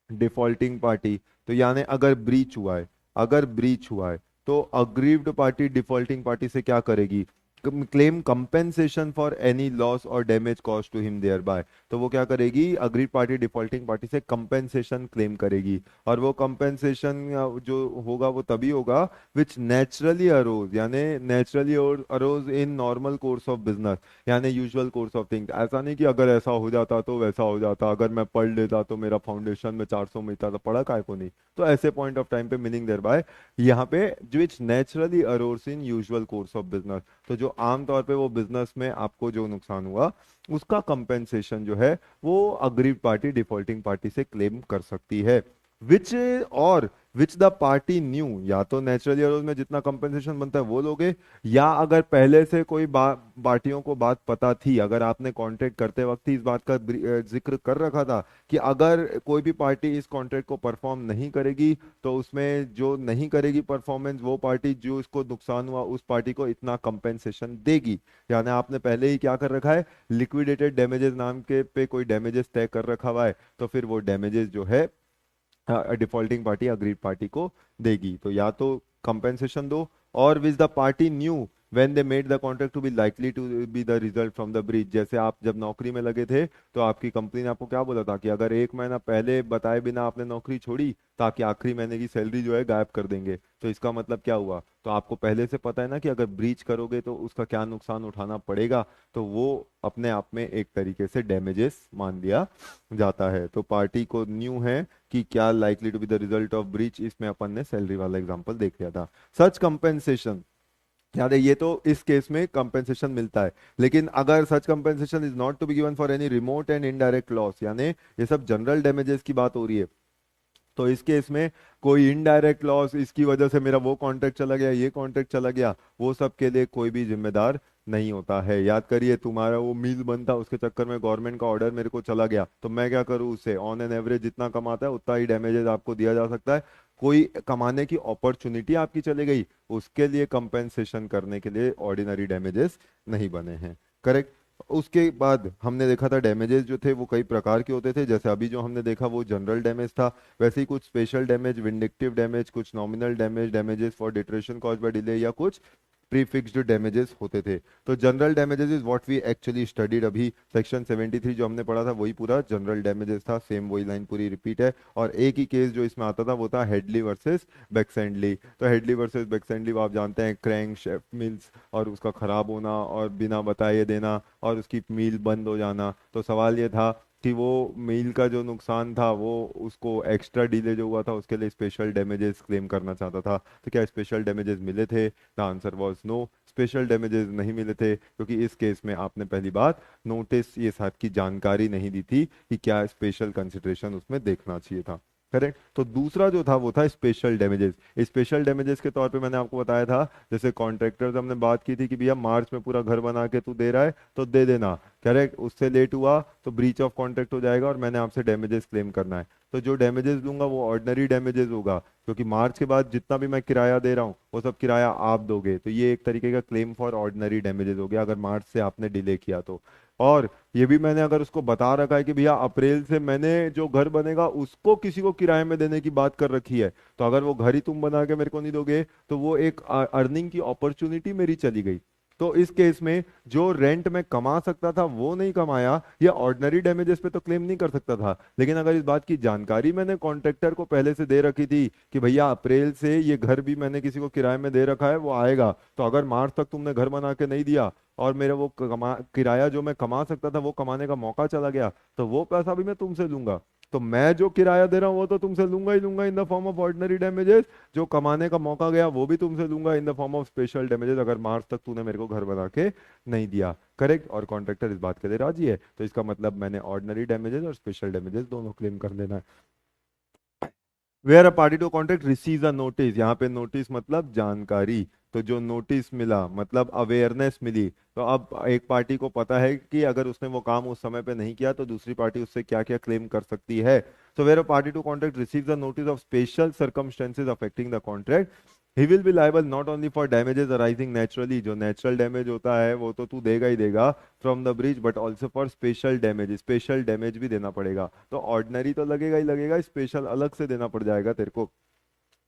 डिफॉल्टिंग पार्टी। तो यानी अगर ब्रीच हुआ है, अगर ब्रीच हुआ है तो अग्रीव्ड पार्टी डिफॉल्टिंग पार्टी से क्या करेगी, claim compensation for any loss or damage cause to him thereby, तो वो क्या करेगी, अग्रीड पार्टी डिफॉल्टिंग पार्टी से कंपेंसेशन क्लेम करेगी। और वो कंपेंसेशन जो होगा वो तभी होगा विच नेचुरली अरोज, यानी naturally arose in normal course of business, यानी यूजुअल कोर्स ऑफ थिंग्स। ऐसा नहीं कि अगर ऐसा हो जाता तो वैसा हो जाता, अगर मैं पढ़ लेता तो मेरा फाउंडेशन में 400 मिलता, तो पढ़ा काय को नहीं। तो ऐसे पॉइंट ऑफ टाइम पे मीनिंग देयर बाय यहाँ पे which naturally arose in usual course of business, तो जो आमतौर पे वो बिजनेस में आपको जो नुकसान हुआ उसका कंपेंसेशन जो है वो अग्रीड पार्टी डिफॉल्टिंग पार्टी से क्लेम कर सकती है। विच और विच द पार्टी न्यू, या तो नेचुरली अरोज में जितना कंपेंसेशन बनता है वो लोगे, या अगर पहले से कोई पार्टियों को बात पता थी, अगर आपने कॉन्ट्रैक्ट करते वक्त ही इस बात का जिक्र कर रखा था कि अगर कोई भी पार्टी इस कॉन्ट्रैक्ट को परफॉर्म नहीं करेगी तो उसमें जो नहीं करेगी परफॉर्मेंस, वो पार्टी जो इसको नुकसान हुआ उस पार्टी को इतना कंपेंसेशन देगी। यानी आपने पहले ही क्या कर रखा है, लिक्विडेटेड डैमेजेस नाम के पे कोई डैमेजेस तय कर रखा हुआ है, तो फिर वो डैमेजेस जो है डिफॉल्टिंग पार्टी अग्रीड पार्टी को देगी। तो या तो कंपेंसेशन दो, और which the party knew when they made the contract to be likely to be the result from the breach. जैसे आप जब नौकरी में लगे थे तो आपकी कंपनी ने आपको क्या बोला था कि अगर 1 महीना पहले बताए बिना आपने नौकरी छोड़ी तो आपकी आखिरी महीने की सैलरी जो है गायब कर देंगे। तो इसका मतलब क्या हुआ, तो आपको पहले से पता है ना कि अगर ब्रीच करोगे तो उसका क्या नुकसान उठाना पड़ेगा, तो वो अपने आप में एक तरीके से डैमेजेस मान लिया जाता है। तो पार्टी को न्यू है कि क्या likely to be the result of breach, इसमें अपन ने सैलरी वाला एग्जांपल देख लिया था। सच कंपेंसेशन, याद है ये तो इस केस में कंपेंसेशन मिलता है, लेकिन अगर such compensation is not to be given for any remote and indirect loss, यानी ये सब जनरल डैमेजेस की बात हो रही है, तो इस केस में कोई इनडायरेक्ट लॉस, इसकी वजह से मेरा वो कॉन्ट्रैक्ट चला गया, ये कॉन्ट्रैक्ट चला गया, वो सब के लिए कोई भी जिम्मेदार नहीं होता है। याद करिए, तुम्हारा वो मील बनता, उसके चक्कर में गवर्नमेंट का ऑर्डर मेरे को चला गया, तो मैं क्या करूँ, उससे ऑन एन एवरेज जितना कमाता है उतना ही डैमेजेस आपको दिया जा सकता है। कोई कमाने की अपॉर्चुनिटी आपकी चली गई, उसके लिए कंपेंसेशन करने के लिए ऑर्डिनरी डैमेजेस नहीं बने हैं। करेक्ट। उसके बाद हमने देखा था डैमेजेस जो थे वो कई प्रकार के होते थे, जैसे अभी जो हमने देखा वो जनरल डैमेज था, वैसे ही कुछ स्पेशल डैमेज, विंडिक्टिव डैमेज, कुछ nominal damage, damages for deterioration cause by delay, या कुछ प्रीफिक्स्ड डैमेजेस होते थे। तो general damages is what we actually studied, अभी सेक्शन 73 जो हमने पढ़ा था वही पूरा जनरल डैमेजेस था, सेम वही लाइन पूरी रिपीट है। और एक ही केस जो इसमें आता था वो था हेडली वर्सेस बैक्सेंडली। तो हेडली वर्सेस बैक्सेंडली वो आप जानते हैं, क्रैंक शेफ्ट मिल्स और उसका खराब होना और बिना बताए देना और उसकी मील बंद हो जाना। तो सवाल ये था कि वो मील का जो नुकसान था वो उसको एक्स्ट्रा डिले जो हुआ था उसके लिए स्पेशल डैमेजेस क्लेम करना चाहता था। तो क्या स्पेशल डैमेजेस मिले थे? The answer was no, special damages नहीं मिले थे, क्योंकि इस केस में आपने पहली बात नोटिस ये साथ की जानकारी नहीं दी थी कि क्या स्पेशल कंसिडरेशन उसमें देखना चाहिए था। करेक्ट। तो दूसरा जो था वो था स्पेशल डैमेजेस। स्पेशल डैमेजेस के तौर पे मैंने आपको बताया था, जैसे कॉन्ट्रैक्टर्स हमने बात की थी कि भैया मार्च में पूरा घर बना के तू दे रहा है तो दे देना, करेक्ट, उससे लेट हुआ तो ब्रीच ऑफ कॉन्ट्रैक्ट हो जाएगा और मैंने आपसे डैमेजेस क्लेम करना है। तो जो डैमेजेस दूंगा वो ऑर्डिनरी डैमेजेस होगा, क्योंकि मार्च के बाद जितना भी मैं किराया दे रहा हूँ वो सब किराया आप दोगे, तो ये एक तरीके का क्लेम फॉर ऑर्डिनरी डैमेजेस हो गया अगर मार्च से आपने डिले किया तो। और ये भी मैंने अगर उसको बता रखा है कि भैया अप्रैल से मैंने जो घर बनेगा उसको किसी को किराए में देने की बात कर रखी है, तो अगर वो घर ही तुम बना के मेरे को नहीं दोगे तो वो एक अर्निंग की अपॉर्चुनिटी मेरी चली गई। तो इस केस में जो रेंट में कमा सकता था वो नहीं कमाया, ये ऑर्डिनरी डैमेजेस पे तो क्लेम नहीं कर सकता था। लेकिन अगर इस बात की जानकारी मैंने कॉन्ट्रैक्टर को पहले से दे रखी थी कि भैया अप्रैल से ये घर भी मैंने किसी को किराए में दे रखा है वो आएगा, तो अगर मार्च तक तुमने घर बना के नहीं दिया और मेरा वो किराया जो मैं कमा सकता था वो कमाने का मौका चला गया, तो वो पैसा भी मैं तुमसे लूंगा। तो मैं जो किराया दे रहा हूँ वो तो तुमसे लूंगा ही लूंगा इन the form of ordinary damages, जो कमाने का मौका गया वो भी तुमसे लूंगा इन the form of special damages, अगर मार्च तक तूने मेरे को घर बना के नहीं दिया। करेक्ट। और कॉन्ट्रैक्टर इस बात के लिए राजी है, तो इसका मतलब मैंने ऑर्डिनरी डैमेजेस और स्पेशल डैमेजेस दोनों क्लेम कर लेना है। Where a party to contract receive a notice, यहाँ पे नोटिस मतलब जानकारी, तो जो नोटिस मिला मतलब अवेयरनेस मिली, तो अब एक पार्टी को पता है कि अगर उसने वो काम उस समय पे नहीं किया तो दूसरी पार्टी उससे क्या क्या क्लेम कर सकती है। So where a party to contract receive the notice of special circumstances affecting the contract, he will be liable not only for damages arising naturally, जो नेचुरल डैमेज होता है वो तो तू देगा ही देगा from the breach, but also for special damage, special damage भी देना पड़ेगा। तो ऑर्डिनरी तो लगेगा ही लगेगा, स्पेशल अलग से देना पड़ जाएगा तेरे को।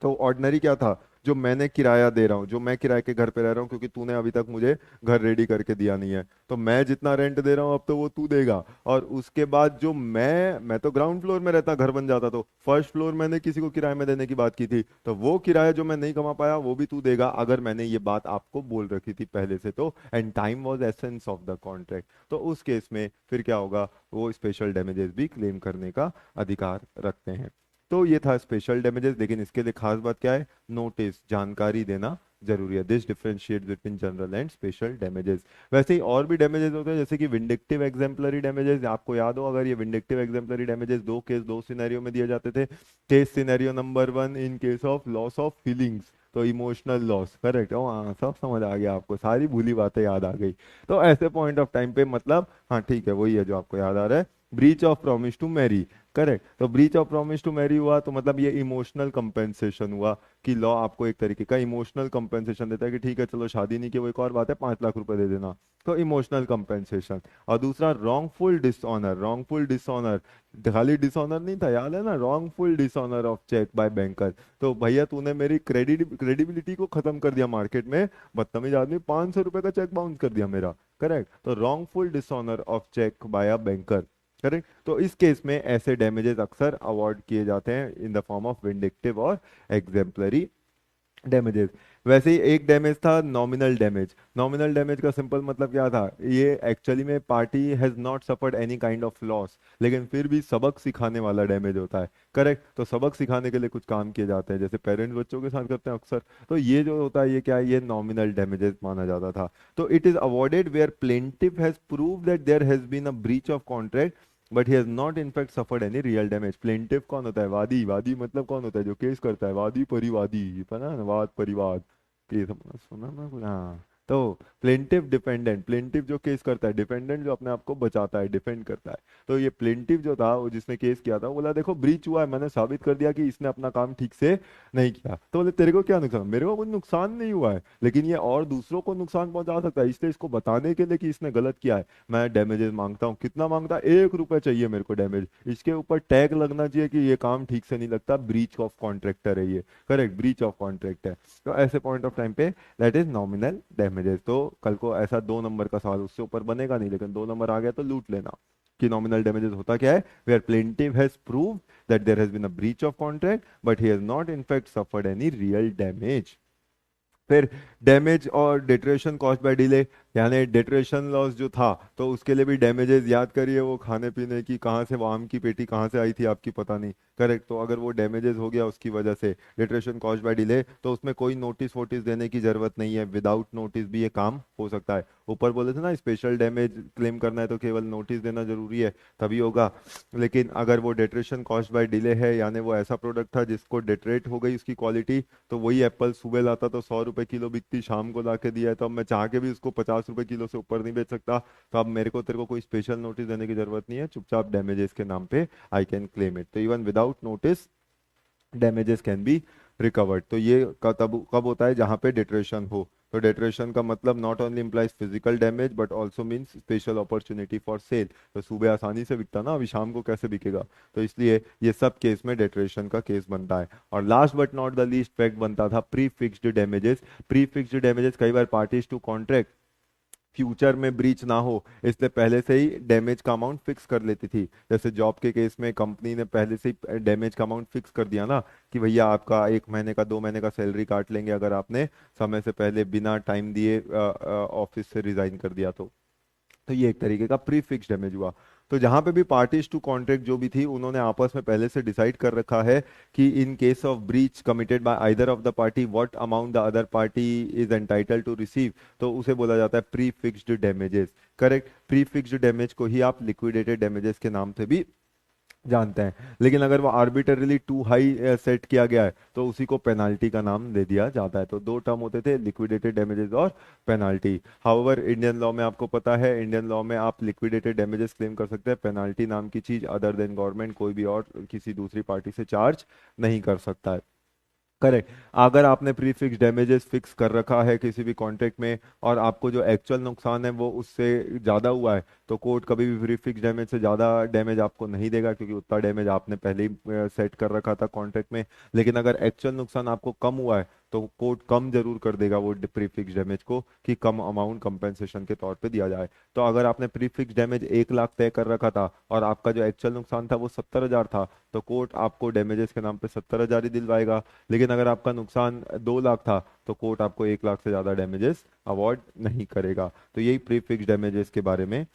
तो ऑर्डिनरी क्या था, जो मैंने किराया दे रहा हूँ, जो मैं किराए के घर पे रह रहा हूँ, क्योंकि तूने अभी तक मुझे घर रेडी करके दिया नहीं है, तो मैं जितना रेंट दे रहा हूँ अब तो वो तू देगा। और उसके बाद जो मैं तो ग्राउंड फ्लोर में रहता, घर बन जाता, तो फर्स्ट फ्लोर मैंने किसी को किराए में देने की बात की थी, तो वो किराया जो मैं नहीं कमा पाया वो भी तू देगा, अगर मैंने ये बात आपको बोल रखी थी पहले से तो। And time was essence of the contract, तो उस केस में फिर क्या होगा, वो स्पेशल डैमेजेस भी क्लेम करने का अधिकार रखते हैं। तो ये था स्पेशल डैमेजेस, लेकिन इसके लिए खास बात क्या है, नोटिस, जानकारी देना जरूरी है। This differentiate between general and special damages. वैसे ही और भी डैमेजेस होते हैं, जैसे कि विंडिक्टिव एग्जाम्पलरी डैमेजेस। आपको याद हो अगर, ये विंडिक्टिव एग्जाम्पलरी डैमेजेस दो केस, दो सिनेरियो में दिए जाते थे। Case scenario number 1, in case of loss of feelings, तो इमोशनल लॉस, करेक्ट। ओ हाँ, सब समझ आ गया आपको, सारी भूली बातें याद आ गई। तो ऐसे पॉइंट ऑफ टाइम पे मतलब, हाँ ठीक है, वही है जो आपको याद आ रहा है, breach of promise to marry, correct. तो breach of promise to marry हुआ तो मतलब ये इमोशनल कंपेंसेशन हुआ, कि लॉ आपको एक तरीके का इमोशनल कंपेंसेशन देता है कि ठीक है चलो शादी नहीं की, वो एक और बात है, 5 लाख रुपए दे देना, तो इमोशनल कंपेंसेशन। और दूसरा रॉन्गफुल डिसऑनर, रॉन्गफुल डिसऑनर, खाली डिसऑनर नहीं था, याद है ना, wrongful dishonour of cheque by banker. तो भैया तूने मेरी क्रेडिबिलिटी को खत्म कर दिया मार्केट में, बदतमीज आदमी, 500 रुपए का चेक बाउंस कर दिया मेरा, करेक्ट। तो wrongful dishonour of cheque by a banker, correct. तो इस केस में ऐसे डैमेजेस अक्सर अवॉर्ड किए जाते हैं इन द फॉर्म ऑफ विंडिक्टिव और एग्जेम्पलरी डैमेजेस। वैसे ही एक डैमेज था नॉमिनल डैमेज। नॉमिनल डैमेज का सिंपल मतलब क्या था, ये एक्चुअली में party has not suffered any kind of loss, लेकिन फिर भी सबक सिखाने वाला डैमेज होता है, करेक्ट। तो सबक सिखाने के लिए कुछ काम किए जाते हैं, जैसे पेरेंट्स बच्चों के साथ करते हैं अक्सर। तो ये जो होता है, ये क्या है, ये नॉमिनल डैमेजेस माना जाता था। तो it is awarded where plaintiff has prove that there has been a breach of contract but he has not in fact suffered any real damage. Plaintiff कौन होता है, वादी। वादी मतलब कौन होता है, जो केस करता है, वादी परिवादी, पता है ना, वाद परिवाद, ये सब सुना ना कुछ? हाँ। तो प्लेंटिव डिफेंडेंट, प्लेंटिव जो केस करता है, डिफेंडेंट जो अपने आप को बचाता है, डिफेंड करता है। तो ये प्लेंटिव जो था, वो जिसने केस किया था, वो बोला देखो ब्रीच हुआ है, मैंने साबित कर दिया कि इसने अपना काम ठीक से नहीं किया। तो बोले तेरे को क्या नुकसान, मेरे को कुछ नुकसान नहीं हुआ है, लेकिन ये और दूसरों को नुकसान पहुंचा सकता है, इसलिए इसको बताने के लिए कि इसने गलत किया है, मैं डैमेजेस मांगता हूँ। कितना मांगता है, 1 रुपए चाहिए मेरे को डैमेज। इसके ऊपर टैग लगना चाहिए कि ये काम ठीक से नहीं लगता, ब्रीच ऑफ कॉन्ट्रैक्टर है ये, करेक्ट, ब्रीच ऑफ कॉन्ट्रैक्ट है। तो ऐसे पॉइंट ऑफ टाइम पे दैट इज नॉमिनल डैमेजेस। तो कल को ऐसा 2 नंबर का सवाल उससे ऊपर बनेगा नहीं, लेकिन 2 नंबर आ गया तो लूट लेना कि नॉमिनल डैमेजेस होता क्या है, where plaintiff has prove that there has been a breach of contract but he has not in fact suffered any real damage. फिर डैमेज और डिटरेशन कॉस्ट बाय डिले, यानी डिटरेशन लॉस जो था, तो उसके लिए भी डैमेजेस याद करिए, वो खाने पीने की, कहाँ से वो आम की पेटी कहाँ से आई थी आपकी पता नहीं, करेक्ट। तो अगर वो डैमेजेस हो गया उसकी वजह से, डिटरेशन कॉस्ट बाय डिले, तो उसमें कोई नोटिस वोटिस देने की जरूरत नहीं है, विदाउट नोटिस भी ये काम हो सकता है। ऊपर बोले थे ना, स्पेशल डैमेज क्लेम करना है तो केवल नोटिस देना जरूरी है, तभी होगा। लेकिन अगर वो डिटरेशन कॉस्ट बाय डिले है, यानी वो ऐसा प्रोडक्ट था जिसको डिटरेट हो गई उसकी क्वालिटी, तो वही एप्पल सुबह लाता तो 100 रुपए किलो बिकती, शाम को ला के दिया है तो अब मैं चाह के भी उसको 50 रुपए किलो से ऊपर नहीं बेच सकता। तो अब मेरे को तेरे को कोई स्पेशल नोटिस देने की जरूरत नहीं है, चुपचाप डैमेजेस के नाम पे आई कैन क्लेम इट। तो even without notice damages can be recovered. तो ये तब कब होता है, जहां पे डिटरेशन हो। तो डिटरेशन का मतलब not only implies physical damage but also means special opportunity for sale. तो सुबह आसानी से बिकता ना, अभी शाम को कैसे बिकेगा, तो इसलिए ये सब केस में डिटरेशन का केस बनता है। और last but not the least fact बनता था pre fixed damages. Pre fixed damages कई बार पार्टीज टू कॉन्ट्रैक्ट फ्यूचर में ब्रीच ना हो, इसलिए पहले से ही डैमेज का अमाउंट फिक्स कर लेती थी। जैसे जॉब के केस में कंपनी ने पहले से ही डैमेज का अमाउंट फिक्स कर दिया ना, कि भैया आपका 1 महीने का 2 महीने का सैलरी काट लेंगे अगर आपने समय से पहले बिना टाइम दिए ऑफिस से रिजाइन कर दिया तो ये एक तरीके का प्री फिक्स डैमेज हुआ। तो जहां पे भी पार्टीज टू कॉन्ट्रैक्ट जो भी थी, उन्होंने आपस में पहले से डिसाइड कर रखा है कि in case of breach committed by either of the party what amount the other party is entitle to receive, तो उसे बोला जाता है pre fixed damages, correct. Pre fixed damage को ही आप लिक्विडेटेड डैमेजेस के नाम से भी जानते हैं। लेकिन अगर वो आर्बिटरली टू हाई सेट किया गया है, तो उसी को पेनाल्टी का नाम दे दिया जाता है। तो दो टर्म होते थे, लिक्विडेटेड डैमेजेस और पेनाल्टी। हाउएवर इंडियन लॉ में आपको पता है, इंडियन लॉ में आप लिक्विडेटेड डैमेजेस क्लेम कर सकते हैं, पेनाल्टी नाम की चीज अदर देन गवर्नमेंट कोई भी और किसी दूसरी पार्टी से चार्ज नहीं कर सकता है, करेक्ट। अगर आपने प्रीफिक्स डैमेजेस फिक्स कर रखा है किसी भी कॉन्ट्रैक्ट में और आपको जो एक्चुअल नुकसान है वो उससे ज़्यादा हुआ है, तो कोर्ट कभी भी प्रीफिक्स डैमेज से ज़्यादा डैमेज आपको नहीं देगा, क्योंकि उतना डैमेज आपने पहले ही सेट कर रखा था कॉन्ट्रैक्ट में। लेकिन अगर एक्चुअल नुकसान आपको कम हुआ है तो कोर्ट कम जरूर कर देगा वो प्रीफिक्स डैमेज को, कि कम अमाउंट कंपेंसेशन के तौर पे दिया जाए। तो अगर आपने प्रीफिक्स डैमेज 1 लाख तय कर रखा था और आपका जो एक्चुअल नुकसान था वो 70,000 था, तो कोर्ट आपको डैमेजेस के नाम पे 70,000 ही दिलवाएगा। लेकिन अगर आपका नुकसान 2 लाख था तो कोर्ट आपको 1 लाख से ज्यादा डैमेजेस अवॉर्ड नहीं करेगा। तो यही प्रीफिक्स डैमेजेस के बारे में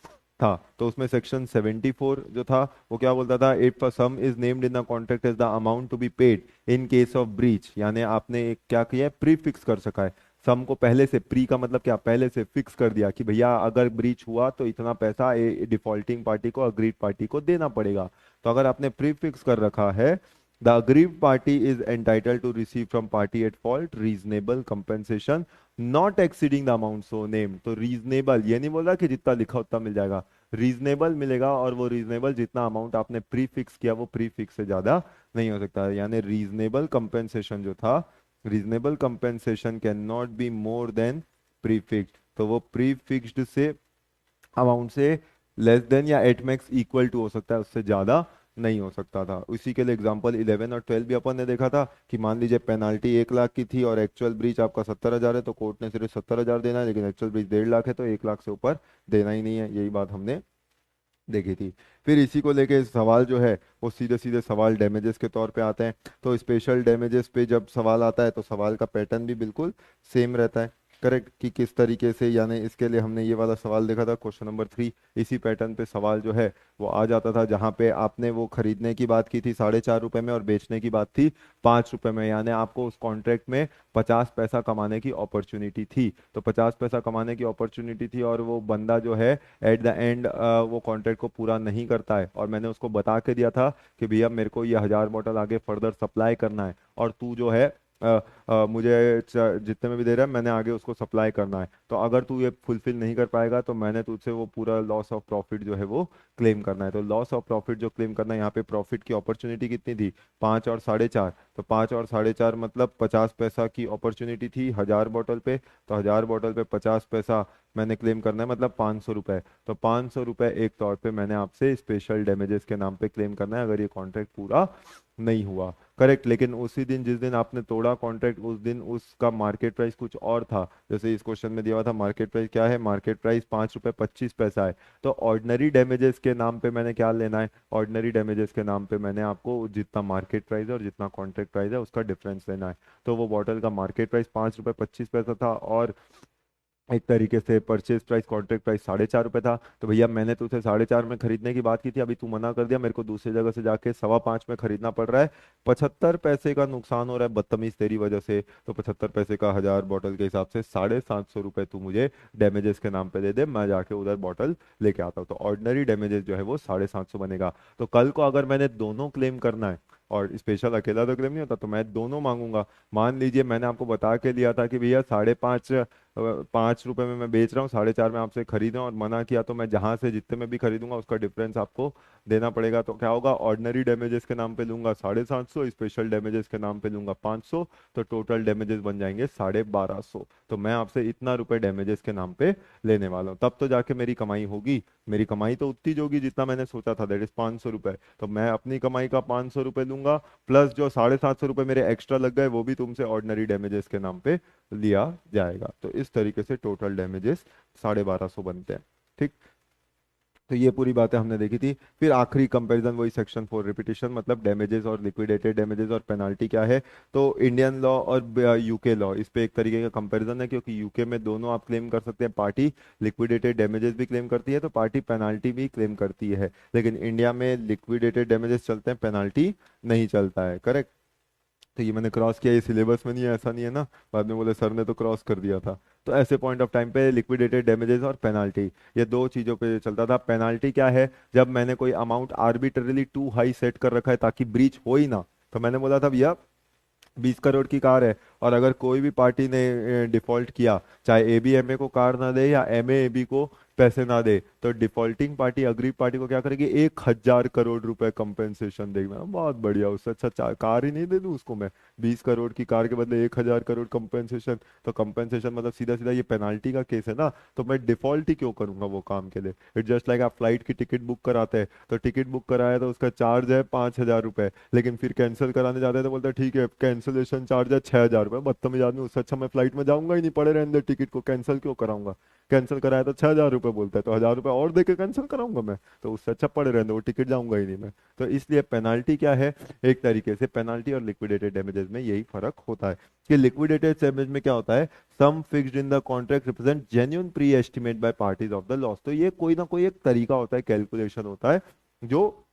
था। तो उसमें सेक्शन 74 जो था वो क्या बोलता था, if for sum is named in the contract as the amount to be paid in case of breach, यानी आपने एक क्या किया है, प्री फिक्स कर सका है सम को पहले से। प्री का मतलब क्या, पहले से फिक्स कर दिया कि भैया अगर ब्रीच हुआ तो इतना पैसा डिफॉल्टिंग पार्टी को, अग्रीड पार्टी को देना पड़ेगा। तो अगर आपने प्री फिक्स कर रखा है, the aggrieve party is entitled to receive from party at fault reasonable compensation not exceeding the amount so name. तो रीजनेबल ये नहीं बोल रहा कि जितना लिखा उतना मिल जाएगा, रीजनेबल मिलेगा, और वो रीजनेबल जितना अमाउंट आपने प्री फिक्स किया वो प्री फिक्स से ज्यादा नहीं हो सकता। यानी रीजनेबल कंपेंसेशन जो था, reasonable compensation can not be more than pre fixed. तो वो प्री फिक्स्ड से अमाउंट से लेस देन या एट मैक्स इक्वल टू हो सकता है, उससे ज्यादा नहीं हो सकता था। उसी के लिए एग्जांपल 11 और 12 भी अपन ने देखा था कि मान लीजिए पेनाल्टी 1 लाख की थी और एक्चुअल ब्रीच आपका 70,000 है, तो कोर्ट ने सिर्फ 70,000 देना है, लेकिन एक्चुअल ब्रीच 1.5 लाख है तो 1 लाख से ऊपर देना ही नहीं है। यही बात हमने देखी थी। फिर इसी को लेके सवाल जो है वो सीधे सीधे सवाल डैमेजेस के तौर पे आते हैं। तो स्पेशल डैमेजेस पे जब सवाल आता है तो सवाल का पैटर्न भी बिल्कुल सेम रहता है, करेक्ट, कि किस तरीके से, यानी इसके लिए हमने ये वाला सवाल देखा था क्वेश्चन नंबर 3। इसी पैटर्न पे सवाल जो है वो आ जाता था, जहाँ पे आपने वो खरीदने की बात की थी 4.5 रुपए में और बेचने की बात थी 5 रुपए में, यानी आपको उस कॉन्ट्रैक्ट में 50 पैसा कमाने की अपॉर्चुनिटी थी। तो 50 पैसा कमाने की अपॉर्चुनिटी थी और वो बंदा जो है एट द एंड वो कॉन्ट्रैक्ट को पूरा नहीं करता है, और मैंने उसको बता के दिया था कि भैया मेरे को ये 1,000 बोतल आगे फर्दर सप्लाई करना है, और तू जो है मुझे जितने में भी दे रहा है मैंने आगे उसको सप्लाई करना है। तो अगर तू ये फुलफिल नहीं कर पाएगा तो मैंने तुझसे वो पूरा लॉस ऑफ प्रॉफिट जो है वो क्लेम करना है। तो लॉस ऑफ प्रॉफिट जो क्लेम करना है, यहाँ पे प्रॉफिट की अपॉर्चुनिटी कितनी थी, 5 और 4.5। तो 5 और 4.5 मतलब 50 पैसा की अपॉर्चुनिटी थी 1,000 बोतल पे, तो 1,000 बोतल पे 50 पैसा मैंने क्लेम करना है, मतलब 500 रुपए। तो 500 रुपए एक तौर पे मैंने आपसे स्पेशल डैमेजेस के नाम पे क्लेम करना है अगर ये कॉन्ट्रैक्ट पूरा नहीं हुआ, करेक्ट। लेकिन उसी दिन जिस दिन आपने तोड़ा कॉन्ट्रैक्ट उस दिन उसका मार्केट प्राइस कुछ और था। जैसे इस क्वेश्चन में दिया हुआ था मार्केट प्राइस क्या है, मार्केट प्राइस 5 रुपए 25 पैसा है। तो ऑर्डिनरी डैमेजेस के नाम पे मैंने क्या लेना है, ऑर्डिनरी डैमेजेस के नाम पे मैंने आपको जितना मार्केट प्राइस है और जितना कॉन्ट्रैक्ट प्राइस है उसका डिफरेंस लेना है। तो वो बॉटल का मार्केट प्राइस 5 रुपए 25 पैसा था और एक तरीके से परचेज प्राइस कॉन्ट्रैक्ट प्राइस 4.5 रुपए था। तो भैया मैंने तुझे 4.5 में खरीदने की बात की थी, अभी तू मना कर दिया, मेरे को दूसरी जगह से जाके 5.25 में खरीदना पड़ रहा है, 75 पैसे का नुकसान हो रहा है बदतमीज तेरी वजह से। तो 75 पैसे का 1,000 बोतल के हिसाब से 750 रुपए तू मुझे डैमेजेस के नाम पे दे दे, मैं जाके उधर बॉटल लेके आता हूँ। तो ऑर्डिनरी डैमेजेस जो है वो 750 बनेगा। तो कल को अगर मैंने दोनों क्लेम करना है, और स्पेशल अकेला तो क्लेम नहीं होता, तो मैं दोनों मांगूंगा। मान लीजिए मैंने आपको बता के लिया था कि भैया 5.5, 5 रुपए में मैं बेच रहा हूँ, 4.5 में आपसे खरीद रहा हूँ, और मना किया तो मैं जहां से जितने में भी खरीदूंगा उसका डिफरेंस आपको देना पड़ेगा। तो क्या होगा, ऑर्डिनरी डैमेजेस के नाम पे लूंगा 750, स्पेशल डैमेजेस के नाम पे लूंगा 500, तो टोटल डैमेजेस बन जाएंगे 1,250। तो मैं आपसे इतना रुपए डैमेजेस के नाम पे लेने वाला हूँ, तब तो जाके मेरी कमाई होगी। मेरी कमाई तो उतनी जो होगी जितना मैंने सोचा था, दैट इज 500 रुपए। तो मैं अपनी कमाई का 500 रुपए लूंगा, प्लस जो 750 रुपए मेरे एक्स्ट्रा लग गए वो भी तुमसे ऑर्डिनरी डैमेजेस के नाम पे लिया जाएगा। तो इस तरीके से टोटल डैमेजेस 1,250 बनते हैं, ठीक। तो ये पूरी बातें हमने देखी थी। फिर आखिरी कंपैरिजन वही सेक्शन 4 रिपीटिशन, मतलब डैमेजेस और लिक्विडेटेड डैमेजेस और पेनाल्टी क्या है। तो इंडियन लॉ और यूके लॉ, इस पे एक तरीके का कंपैरिजन है, क्योंकि यूके में दोनों आप क्लेम कर सकते हैं, पार्टी लिक्विडेटेड डैमेजेस भी क्लेम करती है तो पार्टी पेनाल्टी भी क्लेम करती है। लेकिन इंडिया में लिक्विडेटेड डैमेजेस चलते हैं, पेनाल्टी नहीं चलता है, करेक्ट। तो ये मैंने क्रॉस किया, ये सिलेबस में नहीं है, ऐसा नहीं है ना, बाद में बोले सर ने तो क्रॉस कर दिया था। तो ऐसे पॉइंट ऑफ टाइम पे लिक्विडेटेड डैमेजेस और पेनाल्टी, ये दो चीजों पे चलता था। पेनाल्टी क्या है, जब मैंने कोई amount arbitrarily too high set कर रखा है ताकि ब्रीच हो ही ना। तो मैंने बोला था भैया 20 करोड़ की कार है, और अगर कोई भी पार्टी ने डिफॉल्ट किया, चाहे ए बी एम ए को कार ना दे या एम ए बी को पैसे ना दे तो डिफॉल्टिंग पार्टी अग्रीड पार्टी को क्या करेगी, 1,000 करोड़ रुपए कंपेंसेशन देगी। मैं बहुत बढ़िया, उससे अच्छा कार ही नहीं दे दूं उसको मैं, 20 करोड़ की कार के बदले 1,000 करोड़ कंपेंसेशन। तो कंपेंसेशन मतलब सीधा सीधा ये पेनाल्टी का केस है ना, तो मैं डिफॉल्ट ही क्यों करूंगा वो काम के लिए। इट जस्ट लाइक आप फ्लाइट की टिकट बुक कराते हैं, तो टिकट बुक कराया तो उसका चार्ज है 5,000 रुपए, लेकिन फिर कैंसिल कराने जाते हैं तो बोलते हैं ठीक है कैंसिलेशन चार्ज है 6,000 रुपए। बदतमीज आदमी, उससे अच्छा मैं फ्लाइट में जाऊंगा ही नहीं, पड़े रहने दे टिकट को, कैंसिल क्यों कराऊंगा। कैंसिल कराया तो 6,000 रुपये बोलता है, तो 1,000 रुपये और दे के कैंसिल कराऊंगा मैं, तो उससे अच्छा पड़े रहने दो, वो टिकट जाऊंगा ही नहीं मैं। तो इसलिए पेनाल्टी क्या है, एक तरीके से पेनाल्टी और लिक्विडेटेड डैमेजेस में यही फर्क होता है कि लिक्विडेटेड डैमेज में क्या होता है, sum fixed in the contract represent genuine pre estimate by parties of the loss. तो ये कोई ना कोई एक तरीका होता है, कैलकुलेशन होता है जो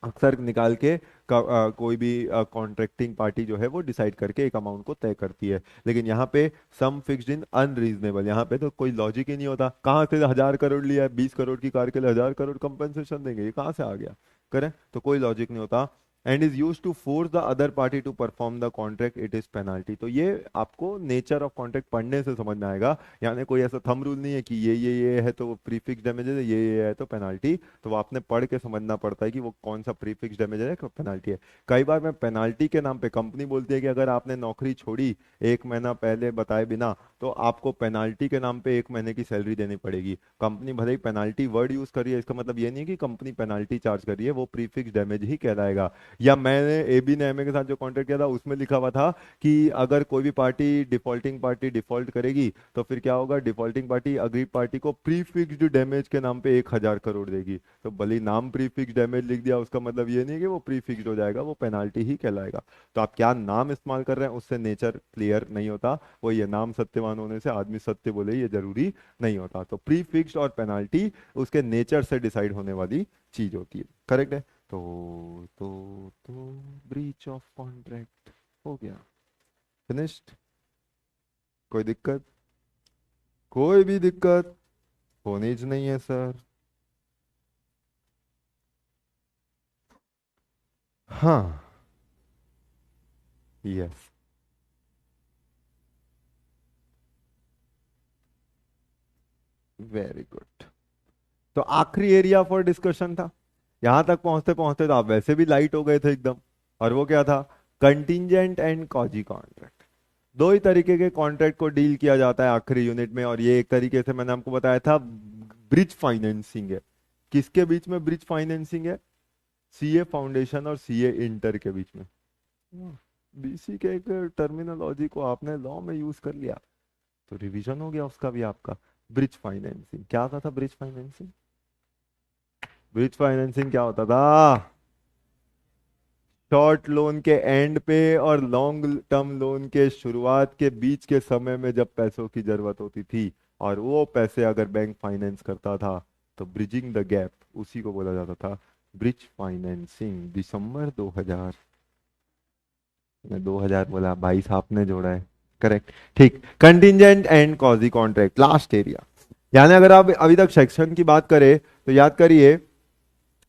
अक्सर निकाल के कोई भी कॉन्ट्रैक्टिंग पार्टी जो है वो डिसाइड करके एक अमाउंट को तय करती है। लेकिन यहाँ पे सम फिक्स्ड इन अनरीजनेबल, यहाँ पे तो कोई लॉजिक ही नहीं होता, कहाँ से 1,000 करोड़ लिया है, 20 करोड़ की कार के लिए 1,000 करोड़ कंपनसेशन देंगे, ये कहाँ से आ गया, करें तो कोई लॉजिक नहीं होता। And is use to force the other party to perform the contract, it is penalty. तो ये आपको नेचर ऑफ कॉन्ट्रैक्ट पढ़ने से समझ में आएगा, यानी कोई ऐसा थंब रूल नहीं है कि ये है तो प्रीफिक्स डैमेजेस है, ये है तो पेनाल्टी। तो वो आपने पढ़ के समझना पड़ता है कि वो कौन सा प्रीफिक्स डैमेज है, पेनाल्टी है। कई बार मैं पेनाल्टी के नाम पे, कंपनी बोलती है कि अगर आपने नौकरी छोड़ी 1 महीना पहले बताए बिना, तो आपको पेनाल्टी के नाम पे 1 महीने की सैलरी देनी पड़ेगी। कंपनी भले ही पेनाल्टी वर्ड यूज करी है, इसका मतलब ये नहीं है कि कंपनी पेनाल्टी चार्ज कर रही है, वो प्रीफिक्स डैमेज ही कहलाएगा। या मैंने एबी ने एमए के साथ जो कॉन्ट्रैक्ट किया था उसमें लिखा हुआ था कि अगर कोई भी पार्टी डिफॉल्टिंग पार्टी डिफॉल्ट करेगी तो फिर क्या होगा, डिफॉल्टिंग पार्टी अग्रीड पार्टी को प्रीफिक्स्ड डैमेज के नाम पे 1,000 करोड़ देगी। तो भले ही नाम प्रीफिक्स डैमेज लिख दिया, उसका मतलब ये नहीं कि वो प्रीफिक्स्ड हो जाएगा, वो पेनाल्टी ही कहलाएगा। तो आप क्या नाम इस्तेमाल कर रहे हैं उससे नेचर क्लियर नहीं होता, वो ये नाम सत्यवान होने से आदमी सत्य बोले ये जरूरी नहीं होता। तो प्रीफिक्स्ड और पेनाल्टी उसके नेचर से डिसाइड होने वाली चीज होती है, करेक्ट है। तो ब्रीच ऑफ कॉन्ट्रैक्ट हो गया, फिनिश्ड। कोई दिक्कत, कोई भी दिक्कत होनी ज नहीं है सर। हाँ, यस, वेरी गुड। तो आखिरी एरिया फॉर डिस्कशन था, यहां तक पहुंचते पहुंचते तो आप वैसे भी लाइट हो गए थे एकदम। और वो क्या था, कंटिंजेंट एंड कॉजी कॉन्ट्रैक्ट। दो ही तरीके के कॉन्ट्रैक्ट को डील किया जाता है आखिरी यूनिट में, और ये एक तरीके से मैंने आपको बताया था ब्रिज फाइनेंसिंग है। किसके बीच में ब्रिज फाइनेंसिंग है, सीए फाउंडेशन और सीए इंटर के बीच में। बीसी के एक टर्मिनोलॉजी को आपने लॉ में यूज कर लिया तो रिवीजन हो गया उसका भी आपका। ब्रिज फाइनेंसिंग क्या होता था, ब्रिज फाइनेंसिंग, ब्रिज फाइनेंसिंग क्या होता था, शॉर्ट लोन के एंड पे और लॉन्ग टर्म लोन के शुरुआत के बीच के समय में जब पैसों की जरूरत होती थी और वो पैसे अगर बैंक फाइनेंस करता था, तो ब्रिजिंग द गैप, उसी को बोला जाता था ब्रिज फाइनेंसिंग। दिसंबर 2000, मैं 2000 बोला, 22 आपने जोड़ा है, करेक्ट, ठीक। Contingent and quasi contract, last area. यानी अगर आप अभी तक सेक्शन की बात करें तो याद करिए,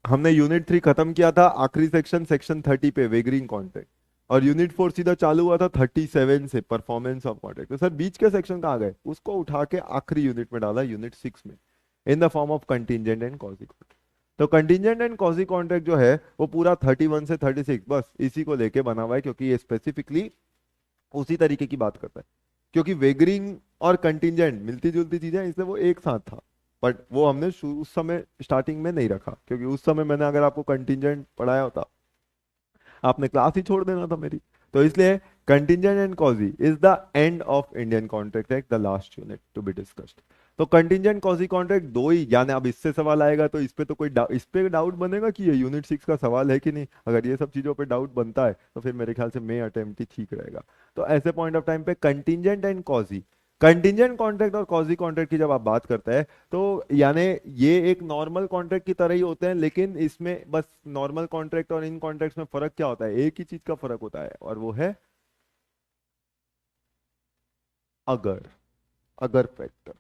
हमने यूनिट 3 खत्म किया था आखिरी सेक्शन, सेक्शन 30 पे वेगरिंग कॉन्ट्रैक्ट, और यूनिट 4 सीधा चालू हुआ था 37 से परफॉर्मेंस ऑफ कॉन्ट्रैक्ट। तो सर बीच के सेक्शन कहाँ गए, उसको उठा के आखिरी यूनिट में डाला, यूनिट 6 में, in the form of contingent and quasi contract. तो कंटिंजेंट एंड कॉजी कॉन्ट्रैक्ट जो है वो पूरा 31 से 36 बस इसी को लेके बना हुआ है, क्योंकि ये स्पेसिफिकली उसी तरीके की बात करता है। क्योंकि वेगरिंग और कंटिंजेंट मिलती जुलती चीजें हैं, इसलिए वो एक साथ था। बट वो हमने उस समय स्टार्टिंग में नहीं रखा, क्योंकि उस समय मैंने अगर आपको कंटिंजेंट पढ़ाया होता आपने क्लास ही छोड़ देना था मेरी। तो इसलिए contingent and quasi is the end of Indian contract act, the last unit to be discussed. तो कंटिंजेंट कॉजी कॉन्ट्रैक्ट दो ही, यानी अब इससे सवाल आएगा तो इस पे तो कोई इस पे डाउट बनेगा कि ये यूनिट 6 का सवाल है कि नहीं। अगर ये सब चीजों पे डाउट बनता है तो फिर मेरे ख्याल से मे अटेम्प्ट ही ठीक रहेगा। तो ऐसे पॉइंट ऑफ टाइम पे कंटिंजेंट एंड कॉजी, कंटिंजेंट कॉन्ट्रैक्ट और कॉजी कॉन्ट्रैक्ट की जब आप बात करते हैं तो यानी ये एक नॉर्मल कॉन्ट्रैक्ट की तरह ही होते हैं, लेकिन इसमें बस नॉर्मल कॉन्ट्रैक्ट और इन कॉन्ट्रैक्ट्स में फर्क क्या होता है, एक ही चीज का फर्क होता है, और वो है अगर, अगर फैक्टर।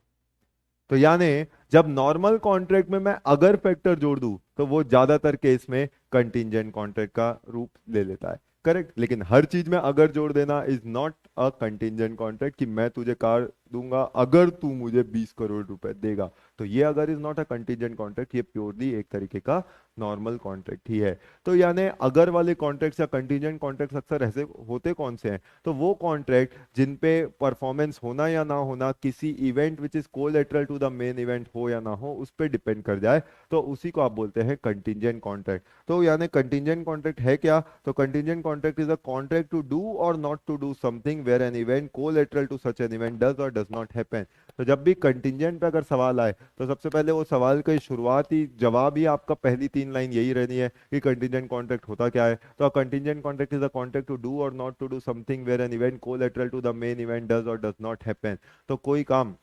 तो यानी जब नॉर्मल कॉन्ट्रैक्ट में मैं अगर फैक्टर जोड़ दूं तो वो ज्यादातर केस में कंटिंजेंट कॉन्ट्रैक्ट का रूप ले लेता है। करेक्ट। लेकिन हर चीज में अगर जोड़ देना is not a contingent contract, कि मैं तुझे कार दूंगा अगर तू मुझे 20 करोड़ रुपए देगा। तो ये अगर is not a contingent contract, ये प्योरली एक तरीके का नॉर्मल कॉन्ट्रैक्ट ही है। तो यानी अगर वाले कॉन्ट्रैक्ट्स या कंटिंजेंट कॉन्ट्रैक्ट्स अक्सर ऐसे होते कौन से हैं? तो वो कॉन्ट्रैक्ट जिन पे परफॉर्मेंस होना या ना होना किसी event which is collateral to the main event हो या ना हो उस पर डिपेंड कर जाए, तो उसी को आप बोलते हैं कंटिंजेंट कॉन्ट्रैक्ट। तो यानी कंटिंजेंट कॉन्ट्रैक्ट है क्या? तो contingent contract is a contract to do or not to do something where an event collateral to such an event does or does not happen. तो जब भी कंटिंजेंट पे अगर सवाल आए तो सबसे पहले वो सवाल का शुरुआती जवाब ही आपका पहली 3 लाइन यही रहनी है कि कंटिंजेंट कॉन्ट्रैक्ट होता क्या है। तो contingent contract is a contract to do or not to do something where an event collateral to the main event does or does not happen. तो कोई काम,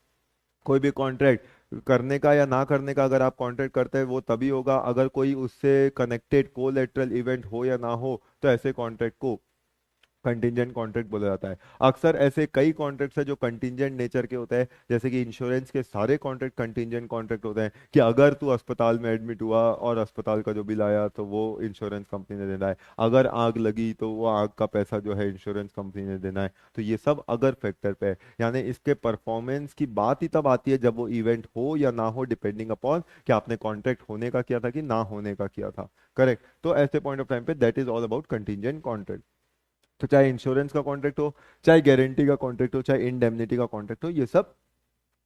कोई भी कॉन्ट्रैक्ट करने का या ना करने का अगर आप कॉन्ट्रैक्ट करते हैं वो तभी होगा अगर कोई उससे कनेक्टेड कोलेटरल इवेंट हो या ना हो, तो ऐसे कॉन्ट्रैक्ट को कंटिंजेंट कॉन्ट्रैक्ट बोला जाता है। अक्सर ऐसे कई कॉन्ट्रैक्ट्स है जो कंटिंजेंट नेचर के होते हैं, जैसे कि इंश्योरेंस के सारे कॉन्ट्रैक्ट कंटिंजेंट कॉन्ट्रैक्ट होते हैं कि अगर तू अस्पताल में एडमिट हुआ और अस्पताल का जो बिल आया तो वो इंश्योरेंस कंपनी ने देना है, अगर आग लगी तो वो आग का पैसा जो है इंश्योरेंस कंपनी ने देना है। तो ये सब अगर फैक्टर पे है, यानी इसके परफॉर्मेंस की बात ही तब आती है जब वो इवेंट हो या ना हो, डिपेंडिंग अपॉन कि आपने कॉन्ट्रैक्ट होने का किया था कि ना होने का किया था। करेक्ट। तो ऐसे पॉइंट ऑफ टाइम पे that is all about contingent contract. तो चाहे इंश्योरेंस का कॉन्ट्रैक्ट हो, चाहे गारंटी का कॉन्ट्रैक्ट हो, चाहे इंडेमनिटी का कॉन्ट्रैक्ट हो, ये सब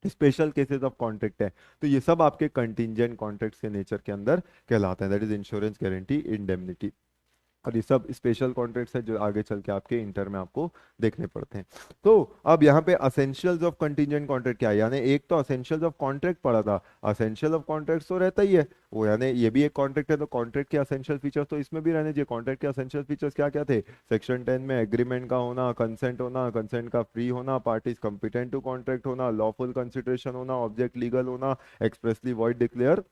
स्पेशल केसेस ऑफ कॉन्ट्रैक्ट है। तो ये सब आपके कंटिंजेंट कॉन्ट्रैक्ट्स के नेचर के अंदर कहलाते हैं, that is insurance, guarantee, indemnity. और ये सब स्पेशल कॉन्ट्रैक्ट्स है जो आगे चल के आपके इंटर में आपको देखने पड़ते हैं। तो अब यहाँ पे असेंशियल्स ऑफ कंटिंजेंट कॉन्ट्रैक्ट क्या है? यानी एक तो असेंशियल्स ऑफ कॉन्ट्रैक्ट पढ़ा था, असेंशियल ऑफ कॉन्ट्रैक्ट तो रहता ही है वो, यानी ये भी एक कॉन्ट्रैक्ट है तो कॉन्ट्रैक्ट के असेंशियल फीचर्स तो इसमें भी रहने चाहिए। कॉन्ट्रैक्ट के असेंशियल फीचर्स क्या क्या थे? सेक्शन 10 में एग्रीमेंट का होना, कंसेंट होना, कंसेंट का फ्री होना, पार्टीज कॉम्पिटेंट टू कॉन्ट्रैक्ट होना, लॉफुल कंसिडरेशन होना, ऑब्जेक्ट लीगल होना, एक्सप्रेसली वॉइड डिक्लेयर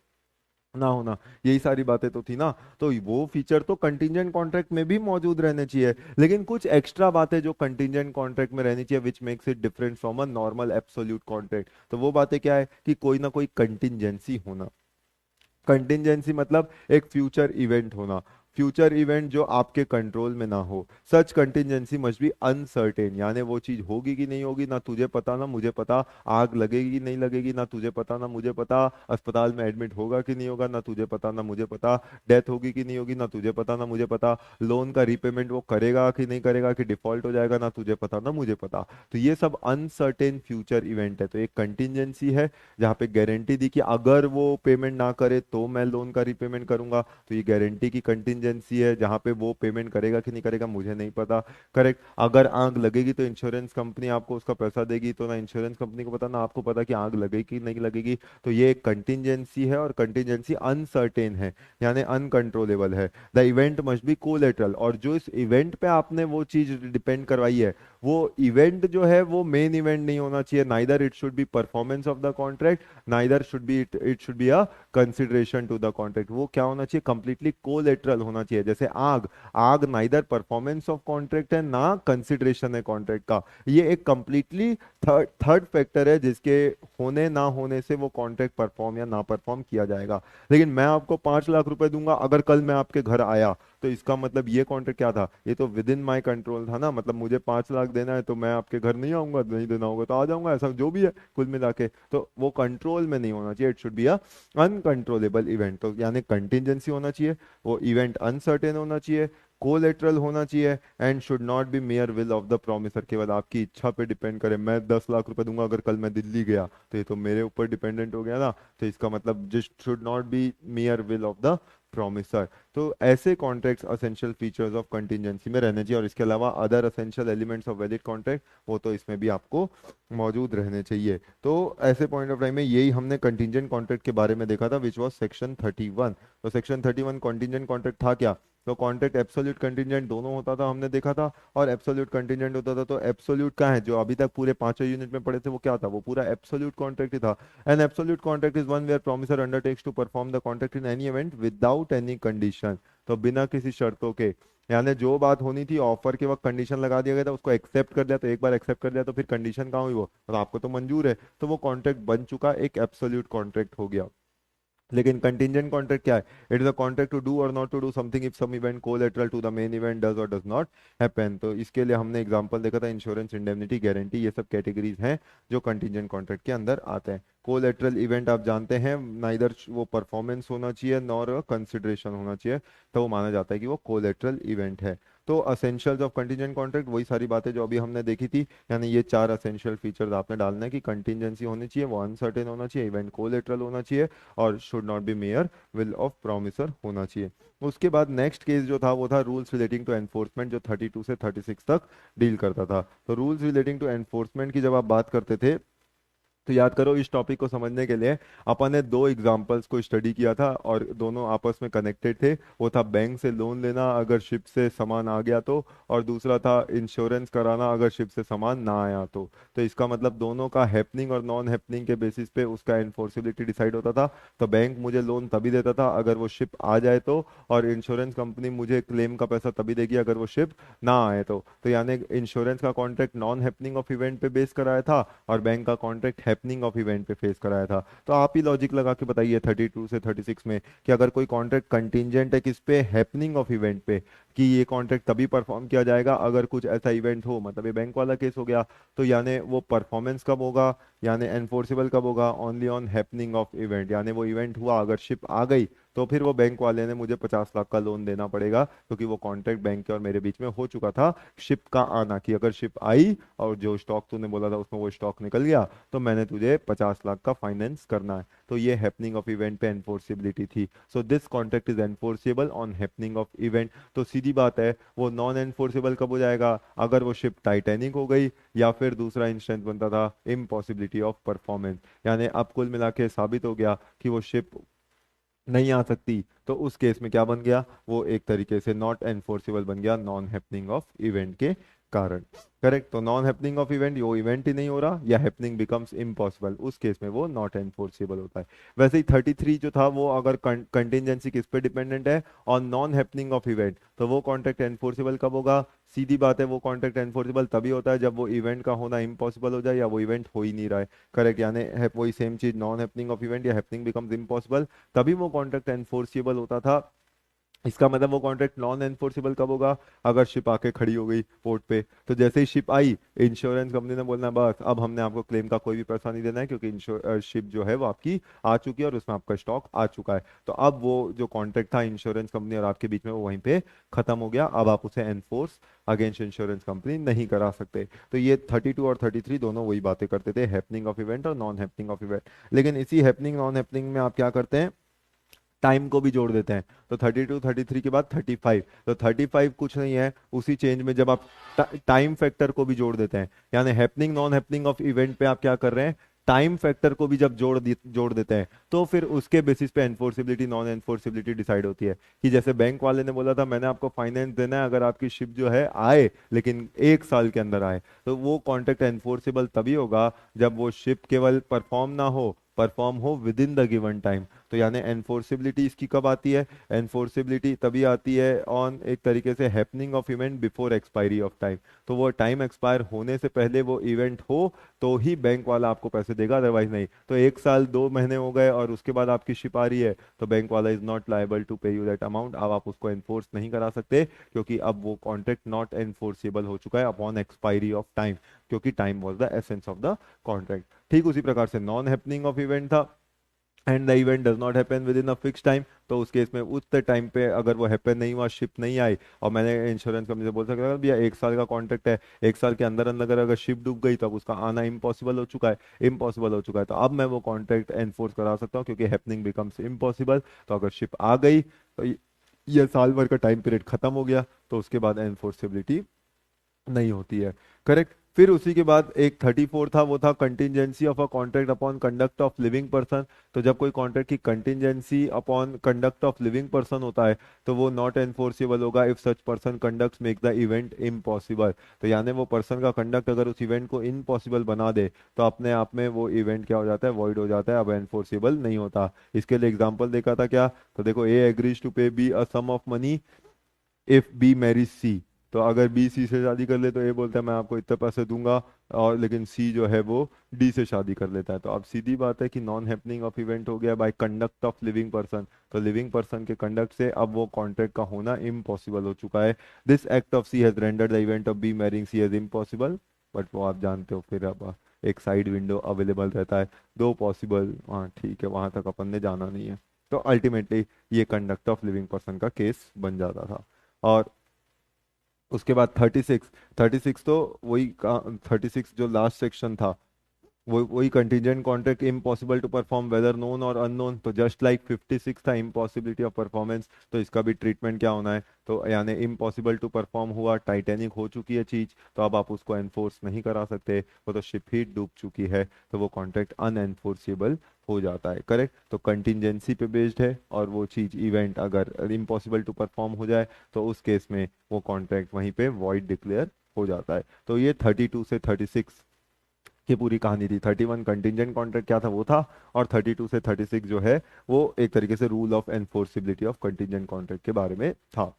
ना होना। यही सारी बातें तो थी ना। तो वो फीचर तो कंटिंजेंट कॉन्ट्रैक्ट में भी मौजूद रहने चाहिए, लेकिन कुछ एक्स्ट्रा बातें जो कंटिंजेंट कॉन्ट्रैक्ट में रहनी चाहिए which makes it different from a normal absolute contract. तो वो बातें क्या है कि कोई ना कोई कंटिंजेंसी होना। कंटिंजेंसी मतलब एक फ्यूचर इवेंट होना, फ्यूचर इवेंट जो आपके कंट्रोल में ना हो। सच कंटिंजेंसी मस्ट बी अनसर्टेन, यानी वो चीज होगी कि नहीं होगी ना तुझे पता ना मुझे पता, आग लगेगी कि नहीं लगेगी ना तुझे पता ना मुझे पता, अस्पताल में एडमिट होगा कि नहीं होगा ना तुझे पता ना मुझे पता, डेथ होगी कि नहीं होगी ना तुझे पता ना मुझे पता, लोन का रीपेमेंट वो करेगा कि नहीं करेगा, कि डिफॉल्ट हो जाएगा ना तुझे पता ना मुझे पता। तो ये सब अनसर्टेन फ्यूचर इवेंट है। तो एक कंटिंजेंसी है जहाँ पे गारंटी दी कि अगर वो पेमेंट ना करे तो मैं लोन का रीपेमेंट करूंगा, तो ये गारंटी की कंटिंजेंसी है जहाँ पे वो पेमेंट करेगा कि नहीं करेगा मुझे नहीं पता। करेक्ट। अगर आग लगेगी तो इंश्योरेंस कंपनी आपको उसका पैसा देगी, तो ना इंश्योरेंस कंपनी को पता ना आपको पता कि आग लगेगी कि नहीं लगेगी। तो ये एक कंटिंजेंसी है और कंटिंजेंसी अनसर्टेन है, यानी अनकंट्रोलेबल है। The event must be collateral, और जो इस इवेंट पे आपने वो चीज डिपेंड करवाई है वो इवेंट जो है वो मेन इवेंट नहीं होना चाहिए। Neither it should be performance of the contract, neither should be it should be a consideration to the contract. वो क्या होना चाहिए? कंप्लीटली कोलेटरल होना चाहिए। जैसे आग, आग नाइदर परफॉर्मेंस ऑफ कॉन्ट्रैक्ट है ना कंसिडरेशन है कॉन्ट्रैक्ट का। ये एक कंप्लीटली थर्ड थर्ड फैक्टर है जिसके होने ना होने से वो कॉन्ट्रैक्ट परफॉर्म या ना परफॉर्म किया जाएगा। लेकिन मैं आपको 5 लाख रुपए दूंगा अगर कल मैं आपके घर आया, तो इसका मतलब ये कॉन्ट्रैक्ट क्या था? ये तो विद इन माई कंट्रोल था ना, मतलब मुझे 5 लाख देना है तो मैं आपके घर नहीं आऊंगा, नहीं देना होगा तो आ जाऊंगा, ऐसा जो भी है कुल मिला के। तो वो कंट्रोल में नहीं होना चाहिए, it should be a uncontrollable event. तो यानी कंटिंजेंसी होना चाहिए, वो इवेंट अनसर्टेन होना चाहिए, कोलेटरल होना चाहिए, and should not be mayor will of the promisor, केवल आपकी इच्छा पे डिपेंड करे। मैं 10 लाख रुपए दूंगा अगर कल मैं दिल्ली गया तो ये तो मेरे ऊपर डिपेंडेंट हो गया ना। तो इसका मतलब just should not be mayor will of the promisor. तो ऐसे contracts essential features of contingency में रहने चाहिए, और इसके अलावा other essential elements of valid contract वो तो इसमें भी आपको मौजूद रहने चाहिए। तो ऐसे पॉइंट ऑफ टाइम में यही हमने कंटिंजेंट कॉन्ट्रैक्ट के बारे में देखा था विच वाज सेक्शन 31। तो सेक्शन 31 कंटिंजेंट कॉन्ट्रैक्ट था क्या? तो कॉन्ट्रैक्ट एब्सोल्यूट कंटिंजेंट दोनों होता था हमने देखा था, और एब्सोल्यूट कंटिंजेंट होता था। तो एब्सोल्यूट का है जो अभी तक पूरे पांचों यूनिट में पढ़े थे वो क्या था? वो पूरा एब्सोल्यूट कॉन्ट्रैक्ट ही था। An absolute contract is one where promisor undertakes to perform the contract in any event without any condition। तो बिना किसी शर्तों के, यानी जो बात होनी थी ऑफर के वक्त कंडीशन लगा दिया गया था उसको एक्सेप्ट कर लिया, तो एक बार एक्सेप्ट कर लिया तो फिर कंडीशन कहाँ हुई? वो तो आपको तो मंजूर है, तो वो कॉन्ट्रैक्ट बन चुका एक एब्सोल्यूट कॉन्ट्रैक्ट हो गया। लेकिन कंटिंजेंट कॉन्ट्रैक्ट क्या है? It is a contract to do or not to do something if some event collateral to the main event does or does not happen. तो इसके लिए हमने एग्जांपल देखा था इंश्योरेंस, इंडेमनिटी, गारंटी, ये सब कैटेगरीज हैं जो कंटिंजेंट कॉन्ट्रैक्ट के अंदर आते हैं। कोलेटरल इवेंट आप जानते हैं, नाइदर वो परफॉर्मेंस होना चाहिए नॉर कंसिडरेशन होना चाहिए, तो वो माना जाता है कि वो कोलेटरल इवेंट है। तो असेंशियल्स ऑफ कंटिजेंट कॉन्ट्रैक्ट वही सारी बातें जो अभी हमने देखी थी, यानी ये चार असेंशियल फीचर्स आपने डालना है कि कंटिजेंसी होनी चाहिए, वो अनसर्टेन होना चाहिए, इवेंट कोलेटरल होना चाहिए, और should not be mayor will of promiser होना चाहिए। उसके बाद नेक्स्ट केस जो था वो था रूल्स रिलेटिंग टू एनफोर्समेंट, जो 32 से 36 तक डील करता था। तो रूल्स रिलेटिंग टू एनफोर्समेंट की जब आप बात करते थे, तो याद करो इस टॉपिक को समझने के लिए अपन ने दो एग्जाम्पल्स को स्टडी किया था और दोनों आपस में कनेक्टेड थे। वो था बैंक से लोन लेना अगर शिप से सामान आ गया तो, और दूसरा था इंश्योरेंस कराना अगर शिप से सामान ना आया तो इसका मतलब दोनों का हैपनिंग और नॉन हैपनिंग के बेसिस पे उसका एनफोर्सिबिलिटी डिसाइड होता था। तो बैंक मुझे लोन तभी देता था अगर वो शिप आ जाए तो, और इंश्योरेंस कंपनी मुझे क्लेम का पैसा तभी देगी अगर वो शिप ना आए तो यानी इंश्योरेंस का contract non happening of event पे बेस कराया था और बैंक का कॉन्ट्रैक्ट हैपनिंग ऑफ इवेंट पे फेस कराया था। तो आप ही लॉजिक लगा के बताइए 32 से 36 में कि अगर कोई कॉन्ट्रैक्ट कंटिंजेंट है किस पे, हैपनिंग ऑफ इवेंट पे, कि ये कॉन्ट्रैक्ट तभी परफॉर्म किया जाएगा अगर कुछ ऐसा इवेंट हो, मतलब ये बैंक वाला केस हो गया, तो यानी वो परफॉर्मेंस कब होगा, यानी एनफोर्सेबल कब होगा, only on happening of event, यानी वो इवेंट हुआ अगर शिप आ गई तो फिर वो बैंक वाले ने मुझे 50 लाख का लोन देना पड़ेगा, क्योंकि वो कॉन्ट्रैक्ट बैंक के और मेरे बीच में हो चुका था शिप का आना, कि अगर शिप आई और जो स्टॉक तूने बोला था उसमें वो स्टॉक निकल गया तो मैंने तुझे 50 लाख का फाइनेंस करना है। तो ये हैपनिंग ऑफ इवेंट पे एनफोर्सिबिलिटी थी। So this contract is enforceable on happening of event. तो सीधी बात है वो नॉन एनफोर्सेबल कब हो जाएगा, अगर वो शिप टाइटैनिक हो गई, या फिर दूसरा इंस्टेंस बनता था इम्पॉसिबिलिटी ऑफ परफॉर्मेंस, यानी अब कुल मिला के साबित हो गया कि वो शिप नहीं आ सकती, तो उस केस में क्या बन गया, वो एक तरीके से नॉट एनफोर्सेबल बन गया नॉन हैपनिंग ऑफ इवेंट के कारण। करेक्ट। तो नॉन हैपनिंग ऑफ इवेंट, वो इवेंट ही नहीं हो रहा या हैपनिंग बिकम्स इम्पॉसिबल, उस केस में वो नॉट एनफोर्सेबल होता है। वैसे ही 33 जो था वो अगर कंटिजेंसी किस पे डिपेंडेंट है, on non happening of event, तो वो कॉन्ट्रैक्ट एनफोर्सेबल कब होगा? सीधी बात है वो कॉन्ट्रैक्ट एनफोर्सेबल तभी होता है जब वो इवेंट का होना इम्पॉसिबल हो जाए या वो इवेंट हो ही नहीं रहा है। करेक्ट। यानी वही सेम चीज, नॉन हैपनिंग ऑफ इवेंट या हैपनिंग बिकम्स इम्पॉसिबल, तभी वो कॉन्ट्रैक्ट एनफोर्सिबल होता था। इसका मतलब वो कॉन्ट्रैक्ट नॉन एनफोर्सेबल कब होगा? अगर शिप आके खड़ी हो गई पोर्ट पे, तो जैसे ही शिप आई, इंश्योरेंस कंपनी ने बोलना बस अब हमने आपको क्लेम का कोई भी पैसा नहीं देना है, क्योंकि शिप जो है वो आपकी आ चुकी है और उसमें आपका स्टॉक आ चुका है। तो अब वो जो कॉन्ट्रैक्ट था इंश्योरेंस कंपनी और आपके बीच में, वो वहीं पे खत्म हो गया। अब आप उसे एनफोर्स अगेंस्ट इंश्योरेंस कंपनी नहीं करा सकते। तो ये 32 और 33 दोनों वही बातें करते थे, हैपनिंग ऑफ इवेंट और नॉन हैपनिंग ऑफ इवेंट। लेकिन इसी हैपनिंग नॉन हैपनिंग में आप क्या करते हैं, टाइम को भी जोड़ देते हैं। तो 32 33 के बाद 35, तो 35 कुछ नहीं है उसी चेंज में जब आप टाइम फैक्टर को भी जोड़ देते हैं, यानी happening non happening of event पे आप क्या कर रहे हैं, टाइम फैक्टर को भी जब जोड़ देते हैं, तो फिर उसके बेसिस पे एनफोर्सिबिलिटी नॉन एनफोर्सिबिलिटी डिसाइड होती है। कि जैसे बैंक वाले ने बोला था मैंने आपको फाइनेंस देना है अगर आपकी शिप जो है आए, लेकिन 1 साल के अंदर आए, तो वो कॉन्ट्रैक्ट एनफोर्सेबल तभी होगा जब वो शिप केवल परफॉर्म हो with in the given time. तो यानी एनफोर्सिबिलिटी इसकी कब आती है? एनफोर्सिबिलिटी तभी आती है ऑन एक तरीके से happening of event before expiry of time. तो वो टाइम एक्सपायर होने से पहले वो इवेंट हो तो ही बैंक वाला आपको पैसे देगा, अदरवाइज नहीं। तो 1 साल 2 महीने हो गए और उसके बाद आपकी शिप आ रही है, तो बैंक वाला इज नॉट लाइबल टू पे यू दैट अमाउंट। अब आप उसको एनफोर्स नहीं करा सकते, क्योंकि अब वो कॉन्ट्रैक्ट नॉट एनफोर्सेबल हो चुका है अपॉन एक्सपायरी ऑफ टाइम, क्योंकि time was the essence of the contract. ठीक उसी प्रकार से नॉन हैपनिंग ऑफ इवेंट था, and the event does not happen with in a fix time. तो उस केस में उतने टाइम पे अगर वो हैपन नहीं हुआ, शिप नहीं आई, और मैंने इंश्योरेंस कंपनी से बोल सकता था भैया 1 साल का कॉन्ट्रैक्ट है, 1 साल के अंदर अंदर अगर शिप डूब गई तो अब उसका आना इम्पॉसिबल हो चुका है, तो अब मैं वो कॉन्ट्रैक्ट एनफोर्स करा सकता हूँ, क्योंकि हैपनिंग बिकम्स इम्पॉसिबल। तो अगर शिप आ गई तो ये साल भर का टाइम पीरियड खत्म हो गया, तो उसके बाद एनफोर्सेबिलिटी नहीं होती है। करेक्ट। फिर उसी के बाद एक 34 था, वो था contingency of a contract upon conduct of living person. तो जब कोई कॉन्ट्रैक्ट की contingency upon conduct of living person होता है, तो वो नॉट एनफोर्सेबल होगा if such person conducts make the event impossible. तो यानी वो पर्सन का कंडक्ट अगर उस इवेंट को इम्पॉसिबल बना दे, तो अपने आप में वो इवेंट क्या हो जाता है, वॉइड हो जाता है, अब एनफोर्सेबल नहीं होता। इसके लिए एग्जाम्पल देखा था क्या, तो देखो A agrees to pay B a sum of money if B marriage C. तो अगर बी सी से शादी कर ले तो ए बोलता है मैं आपको इतने पैसे दूंगा, और लेकिन सी जो है वो डी से शादी कर लेता है। तो अब सीधी बात है कि नॉन हैपनिंग ऑफ इवेंट हो गया by conduct of living person. तो लिविंग पर्सन के कंडक्ट से अब वो कॉन्ट्रैक्ट का होना इम्पॉसिबल हो चुका है। This act of C has rendered the event of B marrying C as impossible. But वो आप जानते हो फिर अब एक साइड विंडो अवेलेबल रहता है, दो पॉसिबल, हाँ ठीक है, वहां तक अपन ने जाना नहीं है। तो अल्टीमेटली ये कंडक्ट ऑफ लिविंग पर्सन का केस बन जाता था। और उसके बाद 36, 36 तो वही 36 जो लास्ट सेक्शन था, वो वही contingent contract impossible to perform whether known और अननोन। तो जस्ट लाइक 56 था इम्पॉसिबिलिटी ऑफ परफॉर्मेंस, तो इसका भी ट्रीटमेंट क्या होना है, तो यानी इम्पॉसिबल टू परफॉर्म हुआ, टाइटैनिक हो चुकी है चीज, तो अब आप उसको एनफोर्स नहीं करा सकते, वो तो शिप ही डूब चुकी है, तो वो कॉन्ट्रैक्ट अनएनफोर्सेबल हो जाता है। करेक्ट, तो कंटिजेंसी पे बेस्ड है, और वो चीज इवेंट अगर इम्पॉसिबल टू परफॉर्म हो जाए तो उस केस में वो कॉन्ट्रैक्ट वहीं पे वॉइड डिक्लेयर हो जाता है। तो ये 32 से 36 की पूरी कहानी थी। 31 कंटिजेंट कॉन्ट्रैक्ट क्या था वो था, और 32 से 36 जो है वो एक तरीके से rule of enforceability of contingent contract के बारे में था।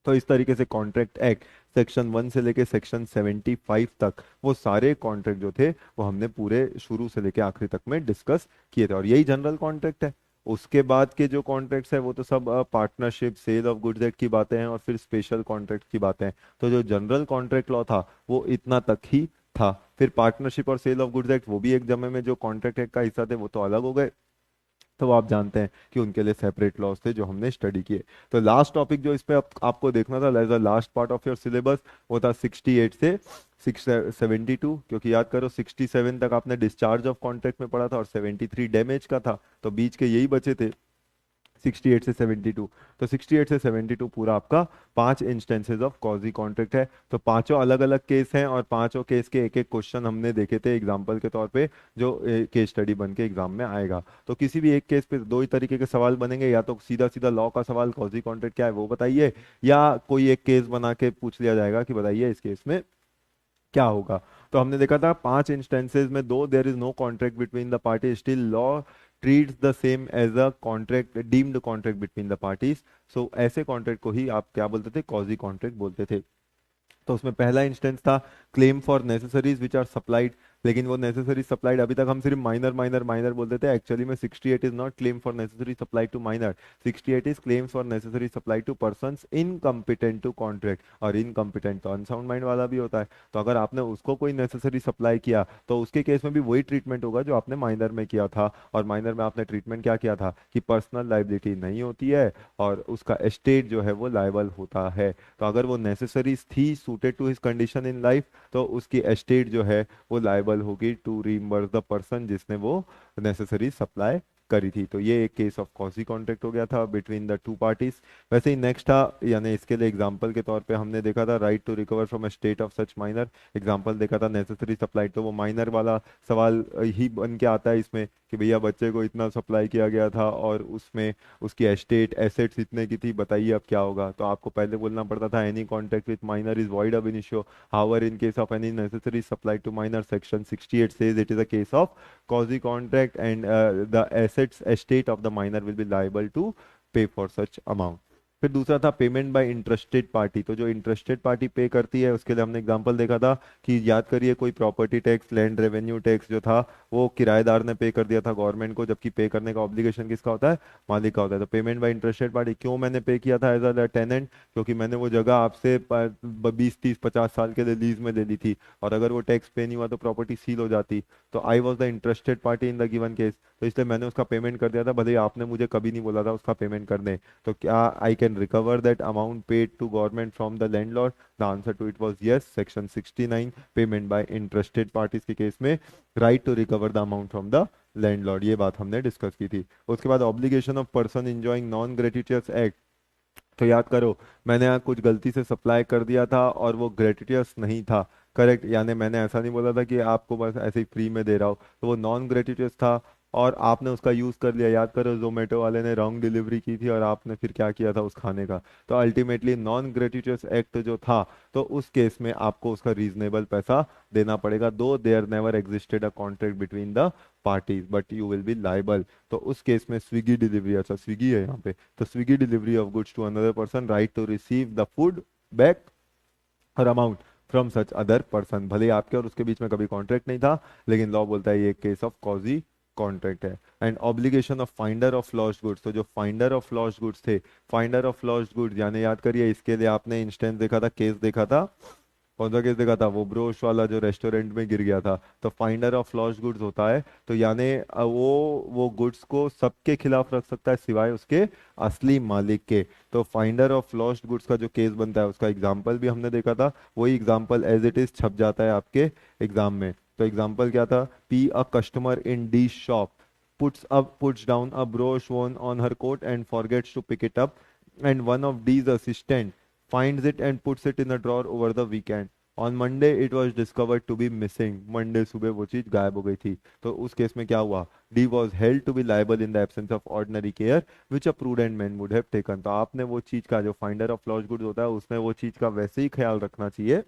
तो इस तरीके से कॉन्ट्रैक्ट एक्ट सेक्शन 1 से लेके सेक्शन 75 तक वो सारे कॉन्ट्रैक्ट जो थे वो हमने पूरे शुरू से लेके आखिरी तक में डिस्कस किए थे, और यही जनरल कॉन्ट्रैक्ट है। उसके बाद के जो कॉन्ट्रैक्ट्स है वो तो सब partnership, sale of goods act की बातें हैं, और फिर स्पेशल कॉन्ट्रैक्ट की बातें हैं। तो जो जनरल कॉन्ट्रैक्ट लॉ था वो इतना तक ही था। फिर पार्टनरशिप और सेल ऑफ गुड्स एक्ट वो भी एक जमे में जो कॉन्ट्रैक्ट एक्ट का हिस्सा थे वो तो अलग हो गए, तो आप जानते हैं कि उनके लिए सेपरेट लॉज थे जो हमने स्टडी किए। तो लास्ट टॉपिक जो इस पे आपको देखना था as a last part of your syllabus, वो था 68 से 672, क्योंकि याद करो 67 तक आपने डिस्चार्ज ऑफ कॉन्ट्रैक्ट में पढ़ा था और 73 डैमेज का था, तो बीच के यही बचे थे 68 से 72। तो 68 से 72 पूरा आपका 5 इंस्टेंसेस ऑफ कॉजी कॉन्ट्रैक्ट है। तो पांचों अलग अलग केस हैं, और पांचों केस के एक एक क्वेश्चन हमने देखे थे एग्जाम्पल के तौर पे, जो केस स्टडी बन के एग्जाम में आएगा। तो किसी भी एक केस पे दो ही तरीके के सवाल बनेंगे, या तो सीधा सीधा लॉ का सवाल कॉजी कॉन्ट्रैक्ट क्या है वो बताइए, या कोई एक केस बना के पूछ लिया जाएगा कि बताइए इस केस में क्या होगा। तो हमने देखा था 5 इंस्टेंसेस में, though there is no contract between the party, still law treats the same as a contract, deemed contract between the parties. So ऐसे कॉन्ट्रैक्ट को ही आप क्या बोलते थे, कॉजी कॉन्ट्रैक्ट बोलते थे। तो उसमें पहला इंस्टेंस था claim for necessaries which are supplied, लेकिन वो नेसेसरी सप्लाइड अभी तक हम सिर्फ माइनर माइनर माइनर बोलते थे। एक्चुअली में 68 is not claim for necessary supply to minor, 68 is claims for necessary supply to persons incompetent to contract, और इनकम्पिटेंट तो अनसाउंड माइंड वाला भी होता है। तो अगर आपने उसको कोई नेसेसरी सप्लाई किया तो उसके केस में भी वही ट्रीटमेंट होगा जो आपने माइनर में किया था, और माइनर में आपने ट्रीटमेंट क्या किया था कि पर्सनल लाइबिलिटी नहीं होती है और उसका एस्टेट जो है वो लायबल होता है। तो अगर वो नेसेसरीज थी suited to his condition in life, तो उसकी एस्टेट जो है वो लायबल होगी टू रीइंबर्स द पर्सन जिसने वो नेसेसरी सप्लाई करी थी। तो ये एक केस ऑफ कॉजी कॉन्ट्रैक्ट हो गया था बिटवीन द टू पार्टीज। वैसे ही नेक्स्ट था, यानी इसके लिए एग्जांपल के तौर पे हमने देखा था right to recover from a state of such minor. Example देखा था नेसेसरी सप्लाई, तो वो माइनर वाला सवाल ही बन के आता है इसमें कि भैया बच्चे को इतना सप्लाई किया गया था और उसमें उसकी एस्टेट एसेट्स इतने की थी, बताइए अब क्या होगा। तो आपको पहले बोलना पड़ता था any contract with minor is void ab initio, however in case of any necessary supply to minor section 68 says it is a case of quasi contract, and the assets estate of the minor will be liable to pay for such amount। फिर दूसरा था payment by interested party. तो जो interested party पे करती है उसके लिए हमने एग्जांपल देखा था कि याद करिए कोई property tax, land revenue tax जो था वो किराएदार ने पे कर दिया था गवर्नमेंट को, जबकि पे करने का ऑब्लिगेशन किसका होता है, मालिक का होता है। तो पेमेंट बाय इंटरेस्टेड पार्टी, क्यों मैंने पे किया था एज अ टेनेंट, क्योंकि मैंने वो जगह आपसे 20 30 50 साल के लिए लीज में ले ली थी, और अगर वो टैक्स पे नहीं हुआ तो प्रॉपर्टी सील हो जाती। तो I was the interested party in the given case, तो इसलिए मैंने उसका पेमेंट कर दिया था, भले ही आपने मुझे कभी नहीं बोला था उसका पेमेंट करने। तो क्या I can recover that amount paid to government from the landlord? The answer to it was yes. Section 69 payment by interested parties के केस में right to recover the amount from the landlord, ये बात हमने discuss की थी। उसके बाद obligation of person enjoying non gratuitous act. तो याद करो मैंने यहाँ कुछ गलती से सप्लाई कर दिया था और वो ग्रेटिटियस नहीं था, करेक्ट, यानी मैंने ऐसा नहीं बोला था कि आपको बस ऐसे ही फ्री में दे रहा हूँ, तो वो नॉन ग्रेटिटियस था और आपने उसका यूज कर लिया। याद करो जोमेटो वाले ने रॉन्ग डिलीवरी की थी और आपने फिर क्या किया था उस खाने का। तो अल्टीमेटली नॉन ग्रेटिटियस एक्ट जो था, तो उस केस में आपको उसका रीजनेबल पैसा देना पड़ेगा, though there never existed a contract between the parties but you will be liable. तो उस केस में स्विगी डिलीवरी, अच्छा स्विगी है यहाँ पे, तो Swiggy delivery of goods to another person, right to receive the food back or amount from such other person, भले ही आपके और उसके बीच में कभी कॉन्ट्रैक्ट नहीं था, लेकिन लॉ बोलता है ये केस ऑफ कॉजी कॉन्ट्रैक्ट है। And obligation of finder of lost goods, तो जो फाइंडर ऑफ लॉस्ट गुड्स थे, फाइंडर ऑफ लॉस्ट गुड्स यानी याद करिए, इसके लिए आपने इंस्टेंस देखा था, केस देखा था, कौन सा केस देखा था, वो ब्रोश वाला जो रेस्टोरेंट में गिर गया था। तो फाइंडर ऑफ लॉस्ट गुड्स होता है, तो यानी वो गुड्स को सबके खिलाफ रख सकता है सिवाय उसके असली मालिक के। तो फाइंडर ऑफ लॉस्ट गुड्स का जो केस बनता है उसका एग्जाम्पल भी हमने देखा था, वही एग्जाम्पल एज इट इज छप जाता है आपके एग्जाम में। तो एग्जाम्पल क्या था, P a customer in D shop puts down a brooch worn on her coat and forgets to pick it up, and one of D's assistant finds it and puts it in a drawer over the weekend. On Monday it was discovered to be missing. Monday सुबह वो चीज गायब हो गई थी। तो उस case में क्या हुआ, D was held to be liable in the absence of ordinary care which a prudent man would have taken. तो आपने वो चीज का, जो फाइंडर ऑफ लॉस्ट गुड्स होता है, उसमें वो चीज का वैसे ही ख्याल रखना चाहिए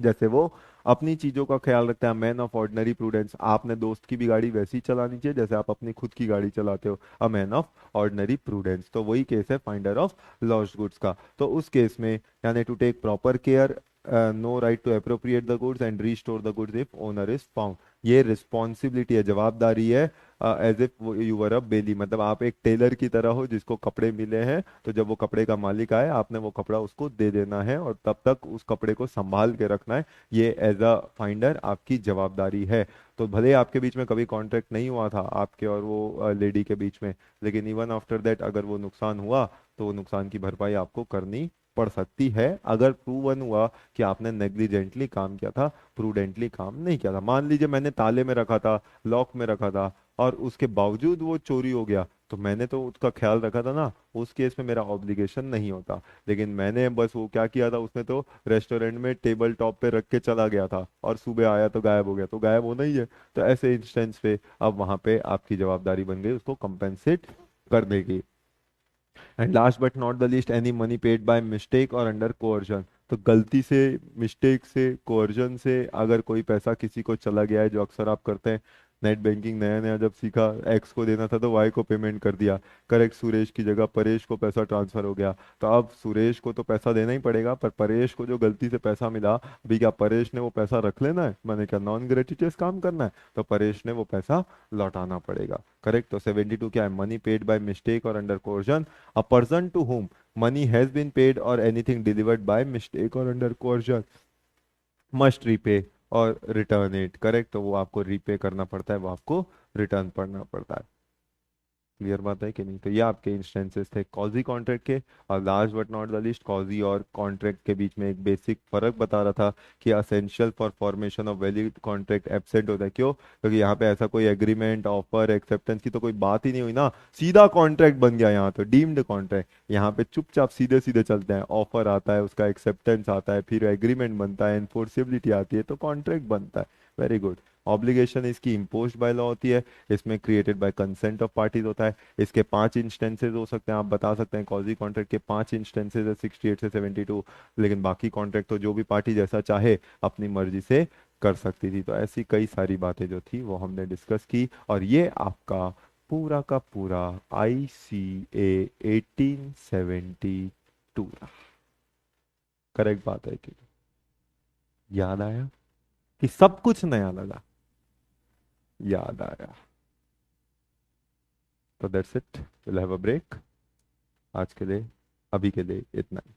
जैसे वो अपनी चीजों का ख्याल रखता है। मैन ऑफ ऑर्डिनरी प्रूडेंस, आपने दोस्त की भी गाड़ी वैसी ही चलानी चाहिए जैसे आप अपनी खुद की गाड़ी चलाते हो, a man of ordinary prudence. तो वही केस है फाइंडर ऑफ लॉस्ट गुड्स का। तो उस केस में यानी to take proper care, no right to appropriate the goods and restore the goods if owner is found, ये रिस्पॉन्सिबिलिटी है, जवाबदारी है, as if you were a bailee, मतलब आप एक टेलर की तरह हो जिसको कपड़े मिले हैं, तो जब वो कपड़े का मालिक आए आपने वो कपड़ा उसको दे देना है और तब तक उस कपड़े को संभाल के रखना है। ये एज अ फाइंडर आपकी जवाबदारी है। तो भले आपके बीच में कभी कॉन्ट्रैक्ट नहीं हुआ था आपके और वो लेडी के बीच में, लेकिन इवन आफ्टर दैट अगर वो नुकसान हुआ तो वो नुकसान की भरपाई आपको करनी पड़ सकती है, अगर प्रूवन हुआ कि आपने नेग्लिजेंटली काम किया था, प्रूडेंटली काम नहीं किया था। मान लीजिए मैंने ताले में रखा था, लॉक में रखा था, और उसके बावजूद वो चोरी हो गया, तो मैंने तो उसका ख्याल रखा था ना, उस केस में मेरा ऑब्लिगेशन नहीं होता। लेकिन मैंने बस वो क्या किया था, उसने तो रेस्टोरेंट में टेबल टॉप पे रख के चला गया था और सुबह आया तो गायब हो गया, तो गायब होना ही है। तो ऐसे इंस्टेंस पे अब वहां पे आपकी जवाबदारी बन गई उसको कंपेंसेट करने की। And last but not the least, any money paid by mistake और अंडर कोअर्जन, तो गलती से, मिस्टेक से, कोअर्जन से अगर कोई पैसा किसी को चला गया है, जो अक्सर आप करते हैं, नेट बैंकिंग नया नया जब सीखा, एक्स को देना था तो वाई को पेमेंट कर दिया, करेक्ट, सुरेश की जगह परेश को पैसा ट्रांसफर हो गया, तो अब सुरेश को तो पैसा देना ही पड़ेगा, पर परेश को जो गलती से पैसा मिला, अभी क्या परेश ने वो पैसा रख लेना है, मैंने क्या नॉन ग्रेटिटियस काम करना है, तो परेश ने वो पैसा लौटाना पड़ेगा। करेक्ट। तो 72 क्या है, मनी पेड बाय मिस्टेक और under coercion, a person to whom money has been paid or anything delivered by mistake or under coercion must repay और रिटर्न इट। करेक्ट। तो वो आपको रीपे करना पड़ता है, वो आपको रिटर्न करना पड़ता है। क्लियर बात है कि नहीं। तो ये आपके इंस्टेंसेस थे कॉजी कॉन्ट्रैक्ट के। और last but not the least, quasi और कॉन्ट्रैक्ट के बीच में एक बेसिक फर्क बता रहा था कि essential for formation of valid contract absent होता है। क्यों? क्योंकि यहाँ पे ऐसा कोई एग्रीमेंट, ऑफर, एक्सेप्टेंस की तो कोई बात ही नहीं हुई ना, सीधा कॉन्ट्रैक्ट बन गया यहाँ तो, डीम्ड कॉन्ट्रैक्ट। यहाँ पे चुपचाप सीधे सीधे चलते हैं, ऑफर आता है, उसका एक्सेप्टेंस आता है, फिर एग्रीमेंट बनता है, एनफोर्सिबिलिटी आती है, तो कॉन्ट्रैक्ट बनता है। Very good. ऑब्लिगेशन इसकी इम्पोज्ड बाय लॉ होती है, इसमें created by consent of parties होता है। इसके 5 इंस्टेंसेज हो सकते हैं, आप बता सकते हैं कॉजी कॉन्ट्रैक्ट के 5 इंस्टेंसेज है 68 से 72, लेकिन बाकी कॉन्ट्रैक्ट तो जो भी पार्टी जैसा चाहे अपनी मर्जी से कर सकती थी। तो ऐसी कई सारी बातें जो थी वो हमने डिस्कस की, और ये आपका पूरा का पूरा ICA 1872 रहा। करेक्ट बात है कि याद आया कि सब कुछ नया लगा? याद आया। तो that's it, will have a break. आज के लिए, अभी के लिए इतना ही।